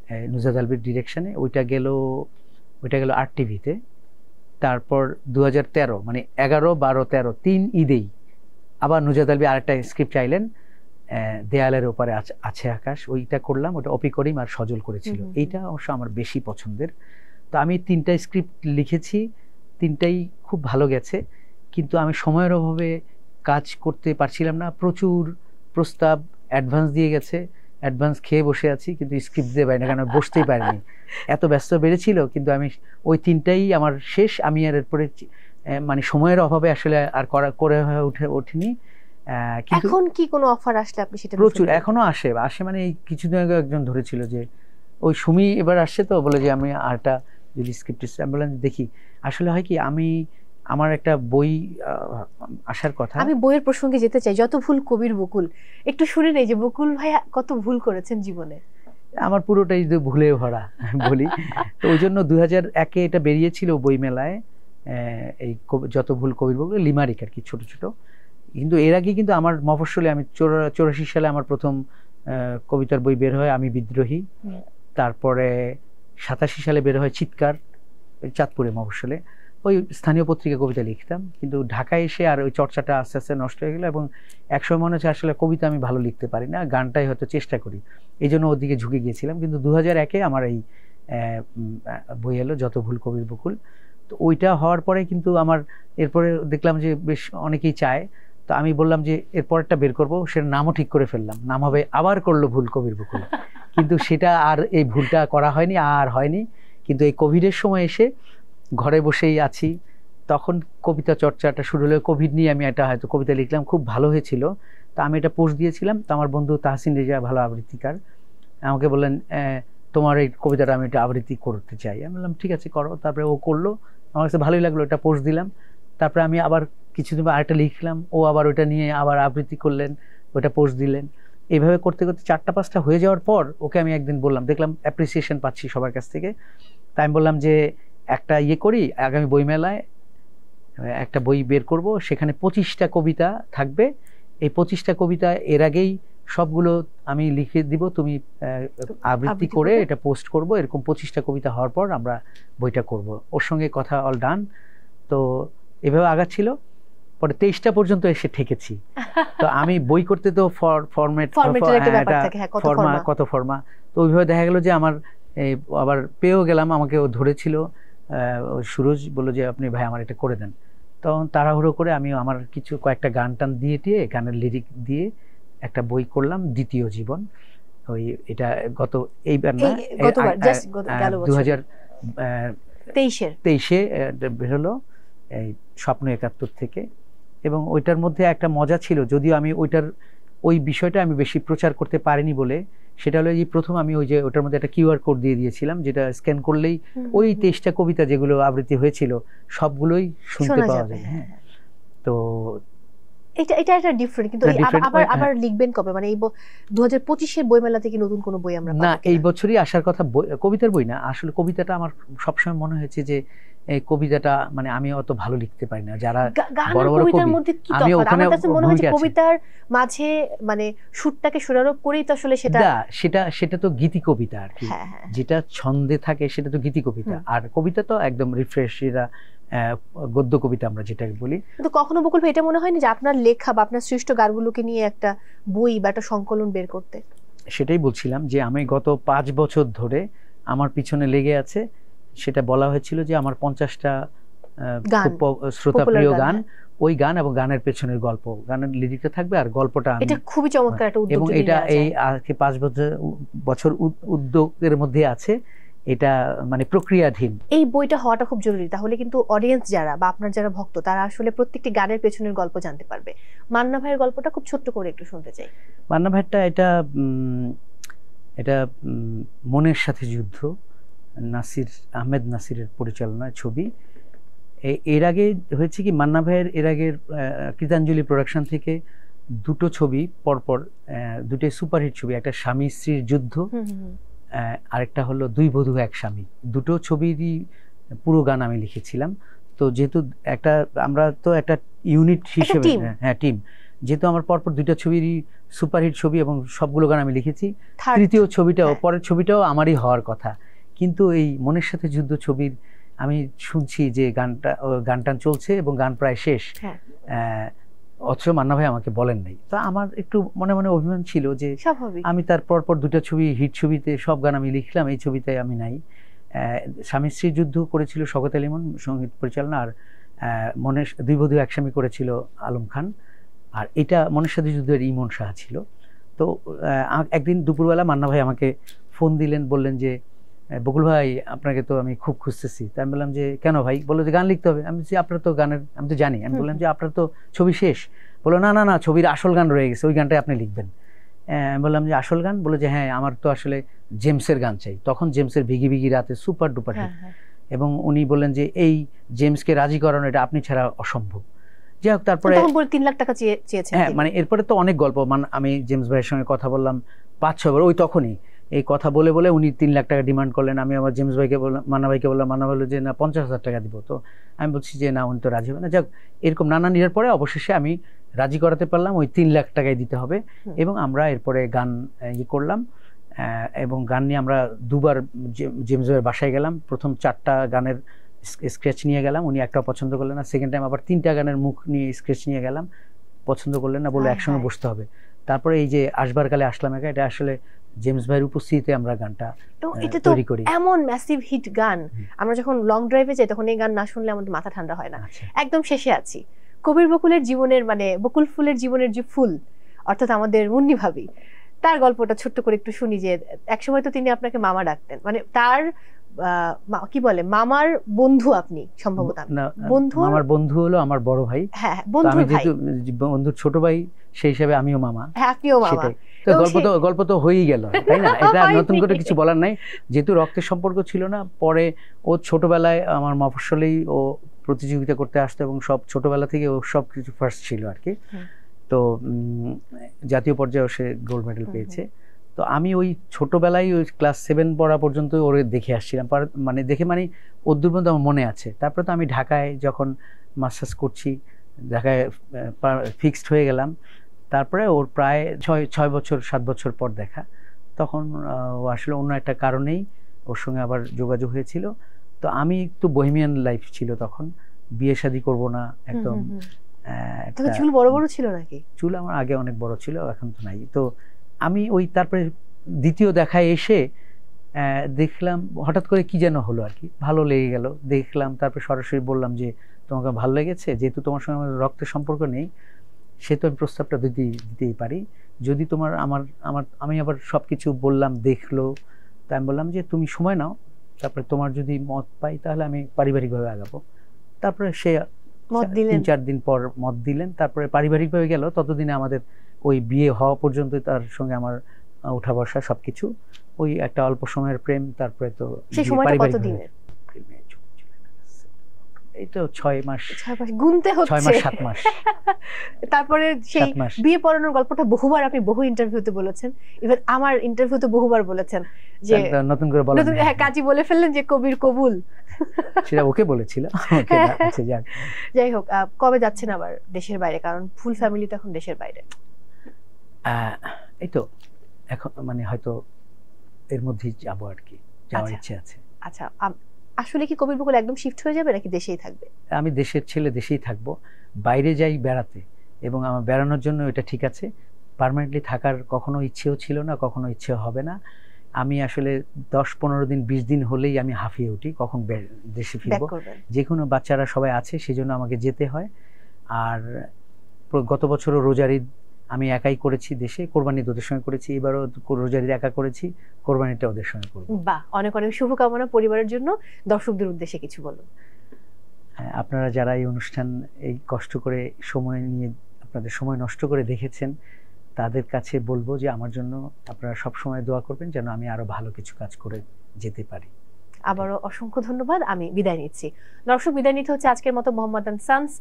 হ্যাঁ, নুজাদ আলভির ডিরেকশনে। ওইটা গেল RTV-তে। তারপর 2013 মানে 11, 12, 13 3 ঈদেই আবার নুজাদ আলভি আরেকটা স্ক্রিপ্ট চাইলেন, দেয়ালের ওপারে আছে আকাশ। ওইটা করলাম, ওটা অপি করিম আর সজল করেছিল। এইটা অবশ্য আমার বেশি পছন্দের। তো আমি 3টা স্ক্রিপ্ট লিখেছি, 3টাই খুব ভালো গেছে, কিন্তু আমি সময়ের অভাবে কাজ করতে পারছিলাম না। প্রচুর প্রস্তাব অ্যাডভান্স দিয়ে গেছে, অ্যাডভান্স খেয়ে বসে আছি, কিন্তু স্ক্রিপ্ট দিয়ে পারি না, কারণ বসতেই পারিনি, এত ব্যস্ত বেড়েছিল। কিন্তু আমি ওই 3টাই আমার শেষ। আমি আর এরপরে মানে সময়ের অভাবে আসলে আর করে ওঠেনি।
এখন কি কোনো অফার আসলে আপনি সেটা?
প্রচুর এখনো আসে মানে এই কিছুদিন আগে একজন ধরেছিল যে ওই সুমি এবার আসছে, তো বলে যে আমি আরটা যদি স্ক্রিপ্ট আমি বললাম দেখি। আসলে হয় কি, আমার একটা বই আসার কথা।
আমি বইয়ের প্রসঙ্গে যেতে চাই, যত ভুল কবির বকুল, একটু শুনে নেই যে বকুল ভাই কত ভুল করেছেন জীবনে।
আমার পুরোটাই ভুলে ভরা বলি। তো ওই জন্য 2001-এ এটা বেরিয়েছিল বই মেলায়, এই যত ভুল কবির বকুল, লিমারিক আর কি, ছোট ছোট। কিন্তু এর আগে কিন্তু আমার মফস্বলে আমি 84 সালে আমার প্রথম কবিতার বই বের হয়, আমি বিদ্রোহী। তারপরে 87 সালে বের হয় চিৎকার, চাঁদপুরে মফস্বলে। ওই স্থানীয় পত্রিকা কবিতা লিখতাম, কিন্তু ঢাকায় এসে আর ওই চর্চাটা আস্তে আস্তে নষ্ট হয়ে গেল। এবং একসময় মনে হচ্ছে আসলে কবিতা আমি ভালো লিখতে পারি না, গানটাই হয়তো চেষ্টা করি, এই জন্য ওদিকে ঝুঁকে গিয়েছিলাম। কিন্তু 2001-এ আমার এই বই এলো, যত ভুল কবির বকুল। তো ওইটা হওয়ার পরে কিন্তু আমার এরপরে দেখলাম যে বেশ অনেকেই চায়। তো আমি বললাম যে এরপরটা বের করবো, সেটার নামও ঠিক করে ফেললাম, নাম হবে আবার করলো ভুল কবির বকুল। কিন্তু সেটা আর, এই ভুলটা করা হয়নি। কিন্তু এই কোভিডের সময় এসে ঘরে বসেই আছি, তখন কবিতা চর্চাটা শুরু হলো। কোভিড নিয়ে আমি একটা হয়তো কবিতা লিখলাম, খুব ভালো হয়েছিল। তো আমি এটা পোস্ট দিয়েছিলাম। তো আমার বন্ধু তাহসিন রেজা, ভালো আবৃত্তিকার, আমাকে বললেন তোমার এই কবিতাটা আমি এটা আবৃত্তি করতে চাই। আমি বললাম ঠিক আছে করো। তারপরে ও করলো, আমার কাছে ভালোই লাগলো, এটা পোস্ট দিলাম। তারপরে আমি আবার কিছুদিন আরেকটা লিখলাম, ও আবার ওইটা নিয়ে আবার আবৃত্তি করলেন, ওটা পোস্ট দিলেন। এইভাবে করতে করতে 4টা-5টা হয়ে যাওয়ার পর ওকে আমি একদিন বললাম, দেখলাম অ্যাপ্রিসিয়েশন পাচ্ছি সবার কাছ থেকে। তাই আমি বললাম যে একটা করি, আগামী বইমেলায় একটা বই বের করব, সেখানে 25টা কবিতা থাকবে। এই 25টা কবিতা এর আগেই সবগুলো আমি লিখে দিব, তুমি আবৃত্তি করে এটা পোস্ট করব। এরকম 25টা কবিতা হওয়ার পর আমরা বইটা করব। ওর সঙ্গে কথা অল ডান। তো এভাবে আগাচ্ছিল। পরে 23টা পর্যন্ত এসে ঠেকেছি। তো আমি বই করতে তো কত ফর্মা, তো ওইভাবে দেখা গেল যে আমার আবার পেয়েও গেলাম। আমাকে ও ধরেছিল, সুরজ বললো যে আপনি ভাই আমার এটা করে দেন। তখন তাড়াহুড়ো করে আমি আমার কয়েকটা গান টান দিয়ে গানের লিরিক দিয়ে একটা বই করলাম, দ্বিতীয় জীবন। ওই এটা এইবার না, 2023-এ বেরোলো, এই স্বপ্ন 71 থেকে। এবং ওইটার মধ্যে একটা মজা ছিল, যদিও আমি ওই বিষয়টা আমি বেশি প্রচার করতে পারিনি বলে, সেটা হলো যে প্রথম আমি ওটার মধ্যে একটা QR কোড দিয়ে দিয়েছিলাম, যেটা স্ক্যান করলেই ওই 23টা কবিতা যেগুলো আবৃত্তি হয়েছিল সবগুলোই শুনতে পাওয়া যায়। হ্যাঁ, তো
এটা একটা ডিফারেন্ট। কিন্তু আবার লিখবেন কবে? মানে এই 2025-এর বইমেলা থেকে নতুন কোনো বই আমরা পাবো?
না, এই বছরই আসার কথা। কবিতার বই না, আসলে কবিতাটা আমার সবসময় মনে হয়েছে যে এই কবিতাটা মানে আমি অত ভালো লিখতে পারি না। যারা বড় বড় কবি,
আমি ওখানে মনে হয় কবিতার মাঝে মানে সুরটাকে সুরারোপ করেই তো আসলে
সেটা তো গীতি কবিতা আর কি, যেটা ছন্দে থাকে সেটা তো গীতি কবিতা। আর কবিতা তো একদম রিফ্রেশ, এটা গদ্য কবিতা আমরা যেটাকে বলি।
কিন্তু কখনো বকুল ভাই এটা মনে হয়নি যে আপনার লেখা বা আপনার সৃষ্ট গানগুলোকে নিয়ে একটা বই বা একটা সংকলন বের করতে?
সেটাই বলছিলাম যে আমি গত 5 বছর ধরে আমার পিছনে লেগে আছে। সেটা বলা হয়েছিল যে আমার 50টা খুব শ্রোতাপ্রিয় গান, ওই গান এবং গানের পেছনের গল্প, গানের লিরিকটা থাকবে আর গল্পটা আমি,
এটা খুবই চমৎকার একটা উদ্যোগ,
এবং এটা এই আজকে 5 বছর উদ্যোগের মধ্যে আছে, এটা মানে প্রক্রিয়াধীন।
এই বইটা হওয়াটা খুব জরুরি, তাহলে কিন্তু অডিয়েন্স যারা বা আপনার যারা ভক্ত তারা আসলে প্রত্যেকটি গানের পেছনের গল্প জানতে পারবে। মান্না ভাইয়ের গল্পটা খুব ছোট্ট করে একটু শুনতে চাই।
মান্না ভাইয়েরটা এটা মনের সাথে যুদ্ধ, আহমেদ নাসিরের পরিচালনায় ছবি। এর আগে হয়েছে কি, মান্না ভাইয়ের এর আগের কৃতাঞ্জলি প্রোডাকশন থেকে দুটো ছবি পরপর, দুটোই সুপারহিট ছবি, একটা স্বামী স্ত্রীর যুদ্ধ, আরেকটা হলো দুই বধূ এক স্বামী। দুটো ছবিরই পুরো গান আমি লিখেছিলাম। তো যেহেতু আমরা তো একটা ইউনিট হিসেবে, হ্যাঁ টিম, যেহেতু আমার পরপর দুইটা ছবিরই সুপারহিট ছবি এবং সবগুলো গান আমি লিখেছি, তৃতীয় ছবিটাও, পরের ছবিটাও আমারই হওয়ার কথা। কিন্তু এই মনের সাথে যুদ্ধ ছবির আমি শুনছি যে গানটা চলছে এবং গান প্রায় শেষ, অথচ মান্না ভাই আমাকে বলেন নাই। তো আমার একটু মনে মনে অভিমান ছিল যে আমি তার পরপর দুটো ছবি, হিট ছবিতে সব গান আমি লিখলাম, এই ছবিতে আমি নাই। স্বামী স্ত্রীর যুদ্ধ করেছিল শওকত আলী ইমন সঙ্গীত পরিচালনা, আর দুই বধূ এক স্বামী করেছিল আলম খান, আর এটা মনের সাথে যুদ্ধের ইমন শাহ ছিল। তো একদিন দুপুরবেলা মান্না ভাই আমাকে ফোন দিলেন, বললেন যে বকুল ভাই আপনাকে তো আমি খুব খুঁজতেছি। তাই আমি বললাম যে কেন ভাই? বললো যে গান লিখতে হবে। আমি বলছি আপনার তো গানের, আমি তো জানি। আমি বললাম যে আপনার তো ছবি শেষ। বললো না না না, ছবির আসল গান রয়ে গেছে, ওই গানটাই আপনি লিখবেন। বললাম যে আসল গান? বললো যে হ্যাঁ, আমার তো আসলে জেমসের গান চাই। তখন জেমসের ভিগি ভিগি রাতে সুপার ডুপার হিট, এবং উনি বললেন যে এই জেমসকে রাজি করানো এটা আপনি ছাড়া অসম্ভব। যাই হোক, তারপরে
3 লাখ টাকা চেয়েছেন।
হ্যাঁ, মানে এরপরে তো অনেক গল্প, আমি জেমস ভাইয়ের সঙ্গে কথা বললাম 5-6 বার। ওই তখনই এই কথা বলে বলে উনি 3 লাখ টাকা ডিমান্ড করলেন। আমি আবার জেমস ভাইকে বললাম, মান্না ভাইকে বললাম, মান্না বললো যে না 50,000 টাকা দিব। তো আমি বলছি যে না, উনি তো রাজি হবে না। যাক, এরকম নানা নিরার পরে অবশেষে আমি রাজি করাতে পারলাম, ওই 3 লাখ টাকাই দিতে হবে। এবং আমরা এরপরে গান করলাম, এবং গান নিয়ে আমরা 2বার জেমস ভাইয়ের বাসায় গেলাম। প্রথম 4টা গানের স্ক্রেচ নিয়ে গেলাম, উনি একটাও পছন্দ করলেন না। সেকেন্ড টাইম আবার 3টা গানের মুখ নিয়ে স্ক্রেচ নিয়ে গেলাম, পছন্দ করলেন না, বলে একসঙ্গে বসতে হবে। তারপরে এই যে আসবার কালে আসলাম একা, এটা আসলে জেমস ভাইয়ের উপস্থিতিতে আমরা গানটা তৈরি করি।
এমন ম্যাসিভ হিট গান, আমরা যখন লং ড্রাইভে যাই তখন এই গান না শুনলে আমাদের মাথা ঠান্ডা হয় না। একদম শেষে আছি, কবির বকুলের জীবনের, মানে বকুল ফুলের জীবনের যে ফুল, অর্থাৎ আমাদের মুন্নি ভাবি, তার গল্পটা ছোট্ট করে একটু শুনি। যে একসময় তো তিনি আপনাকে মামা ডাকতেন, মানে তার কি বলে মামার বন্ধু আপনি, সম্ভবত
বন্ধু, আমার বন্ধু হলো আমার বড় ভাই।
হ্যাঁ, বন্ধুর ভাই,
বন্ধুর ছোট ভাই, সেই হিসাবে আমিও মামা।
হ্যাঁ, আপনিও মামা।
তো গল্প তো হয়েই গেল, তাই না? এটা নতুন করে কিছু বলার নাই, যেহেতু রক্তের সম্পর্ক ছিল না। পরে ও ছোটবেলায় আমার মফস্বলেই ও প্রতিযোগিতা করতে আসতো, এবং সব ছোটবেলা থেকে ও সব কিছু ফার্স্ট ছিল আর কি। তো জাতীয় পর্যায়ে সে গোল্ড মেডেল পেয়েছে। তো আমি ওই ছোটবেলায় ওই ক্লাস 7 পড়া পর্যন্ত ওরে দেখে আসছিলাম, মানে ওর পর্যন্ত আমার মনে আছে। তারপরে তো আমি ঢাকায় যখন মাস্টার্স করছি, ঢাকায় ফিক্সড হয়ে গেলাম। তারপরে ওর প্রায় 7 বছর পর দেখা, তখন ও আসলে অন্য একটা কারণেই ওর সঙ্গে আবার যোগাযোগ হয়েছিল। তো আমি একটু বহেমিয়ান লাইফ ছিল তখন, বিয়ে শাদী করবো না একদম।
চুল বড় বড় ছিল নাকি?
চুল আমার আগে অনেক বড় ছিল, এখন তো নাই। তো আমি ওই তারপরে দ্বিতীয় দেখায় এসে দেখলাম হঠাৎ করে কি যেন হলো আর কি, ভালো লেগে গেল, দেখলাম। তারপরে সরাসরি বললাম যে তোমাকে ভালো লেগেছে, যেহেতু তোমার সঙ্গে আমার রক্তের সম্পর্ক নেই, সেহেতু আমি প্রস্তাবটা দিতেই পারি। যদি তোমার আমি আবার সবকিছু বললাম, দেখলো। তাই আমি বললাম যে তুমি সময় নাও, তারপরে তোমার যদি মত পাই তাহলে আমি পারিবারিকভাবে আগাবো। তারপরে সে 3-4 দিন পর মত দিলেন। তারপরে পারিবারিকভাবে গেল। ততদিনে আমাদের ওই বিয়ে হওয়া পর্যন্ত তার সঙ্গে আমার উঠা বসা সবকিছু, ওই একটা অল্প সময়ের প্রেম। তারপরে তো
সেই সময়টা কত দিনের?
এই তো 6 মাস
গুনতে হচ্ছে,
6 মাস 7 মাস।
তারপরে সেই বিয়ে পড়ানোর গল্পটা বহুবার আপনি বহু ইন্টারভিউতে বলেছেন, ইভেন আমার ইন্টারভিউতে বহুবার বলেছেন যে
নতুন করে বলেন।
হ্যাঁ, কাজী বলে ফেললেন যে কবির কবুল,
সেটা ওকে বলেছিল।
যাই হোক, কবে যাচ্ছেন আবার দেশের বাইরে? কারণ ফুল ফ্যামিলি তো এখন দেশের বাইরে।
এই তো এখন মানে হয়তো এর মধ্যেই যাবো আর কি, যাওয়ার ইচ্ছে আছে।
আচ্ছা, আসলে কি কবির বকুল একদম শিফট হয়ে যাবে নাকি দেশেই থাকবে?
আমি দেশের ছেলে, দেশেই থাকবো। বাইরে যাই বেড়াতে, এবং আমার বেড়ানোর জন্য এটা ঠিক আছে। পার্মানেন্টলি থাকার কখনো ইচ্ছেও ছিল না, কখনো ইচ্ছে হবে না। আমি আসলে 10-15 দিন 20 দিন হলেই আমি হাঁফিয়ে উঠি কখন দেশে ফিরবো। যে কোনো বাচ্চারা সবাই আছে, সেই জন্য আমাকে যেতে হয়। আর গত বছরও রোজার ঈদ আমি একাই করেছি দেশে, কোরবানি ঈদ ওদের সঙ্গে করেছি, এবারও রোজার ঈদ একা করেছি, কোরবানিটা ওদের সঙ্গে করবো।
বাহ, অনেক অনেক শুভকামনা পরিবারের জন্য। দর্শকদের উদ্দেশ্যে কিছু বলুন।
হ্যাঁ, আপনারা যারা এই অনুষ্ঠান এই কষ্ট করে সময় নিয়ে আপনাদের সময় নষ্ট করে দেখেছেন, তাদের কাছে বলবো যে আমার জন্য আপনারা সব সময় দোয়া করবেন, যেন আমি আরো ভালো কিছু কাজ করে যেতে পারি।
আবারও অসংখ্য ধন্যবাদ, আমি বিদায় নিচ্ছি। দর্শক, বিদায় নিতে হচ্ছে আজকের মতো Mohammadan sons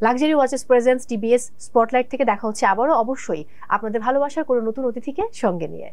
luxury watches presents TBS spotlight থেকে। দেখা হচ্ছে আবারও অবশ্যই আপনাদের ভালোবাসার কোনো নতুন অতিথিকে সঙ্গে নিয়ে।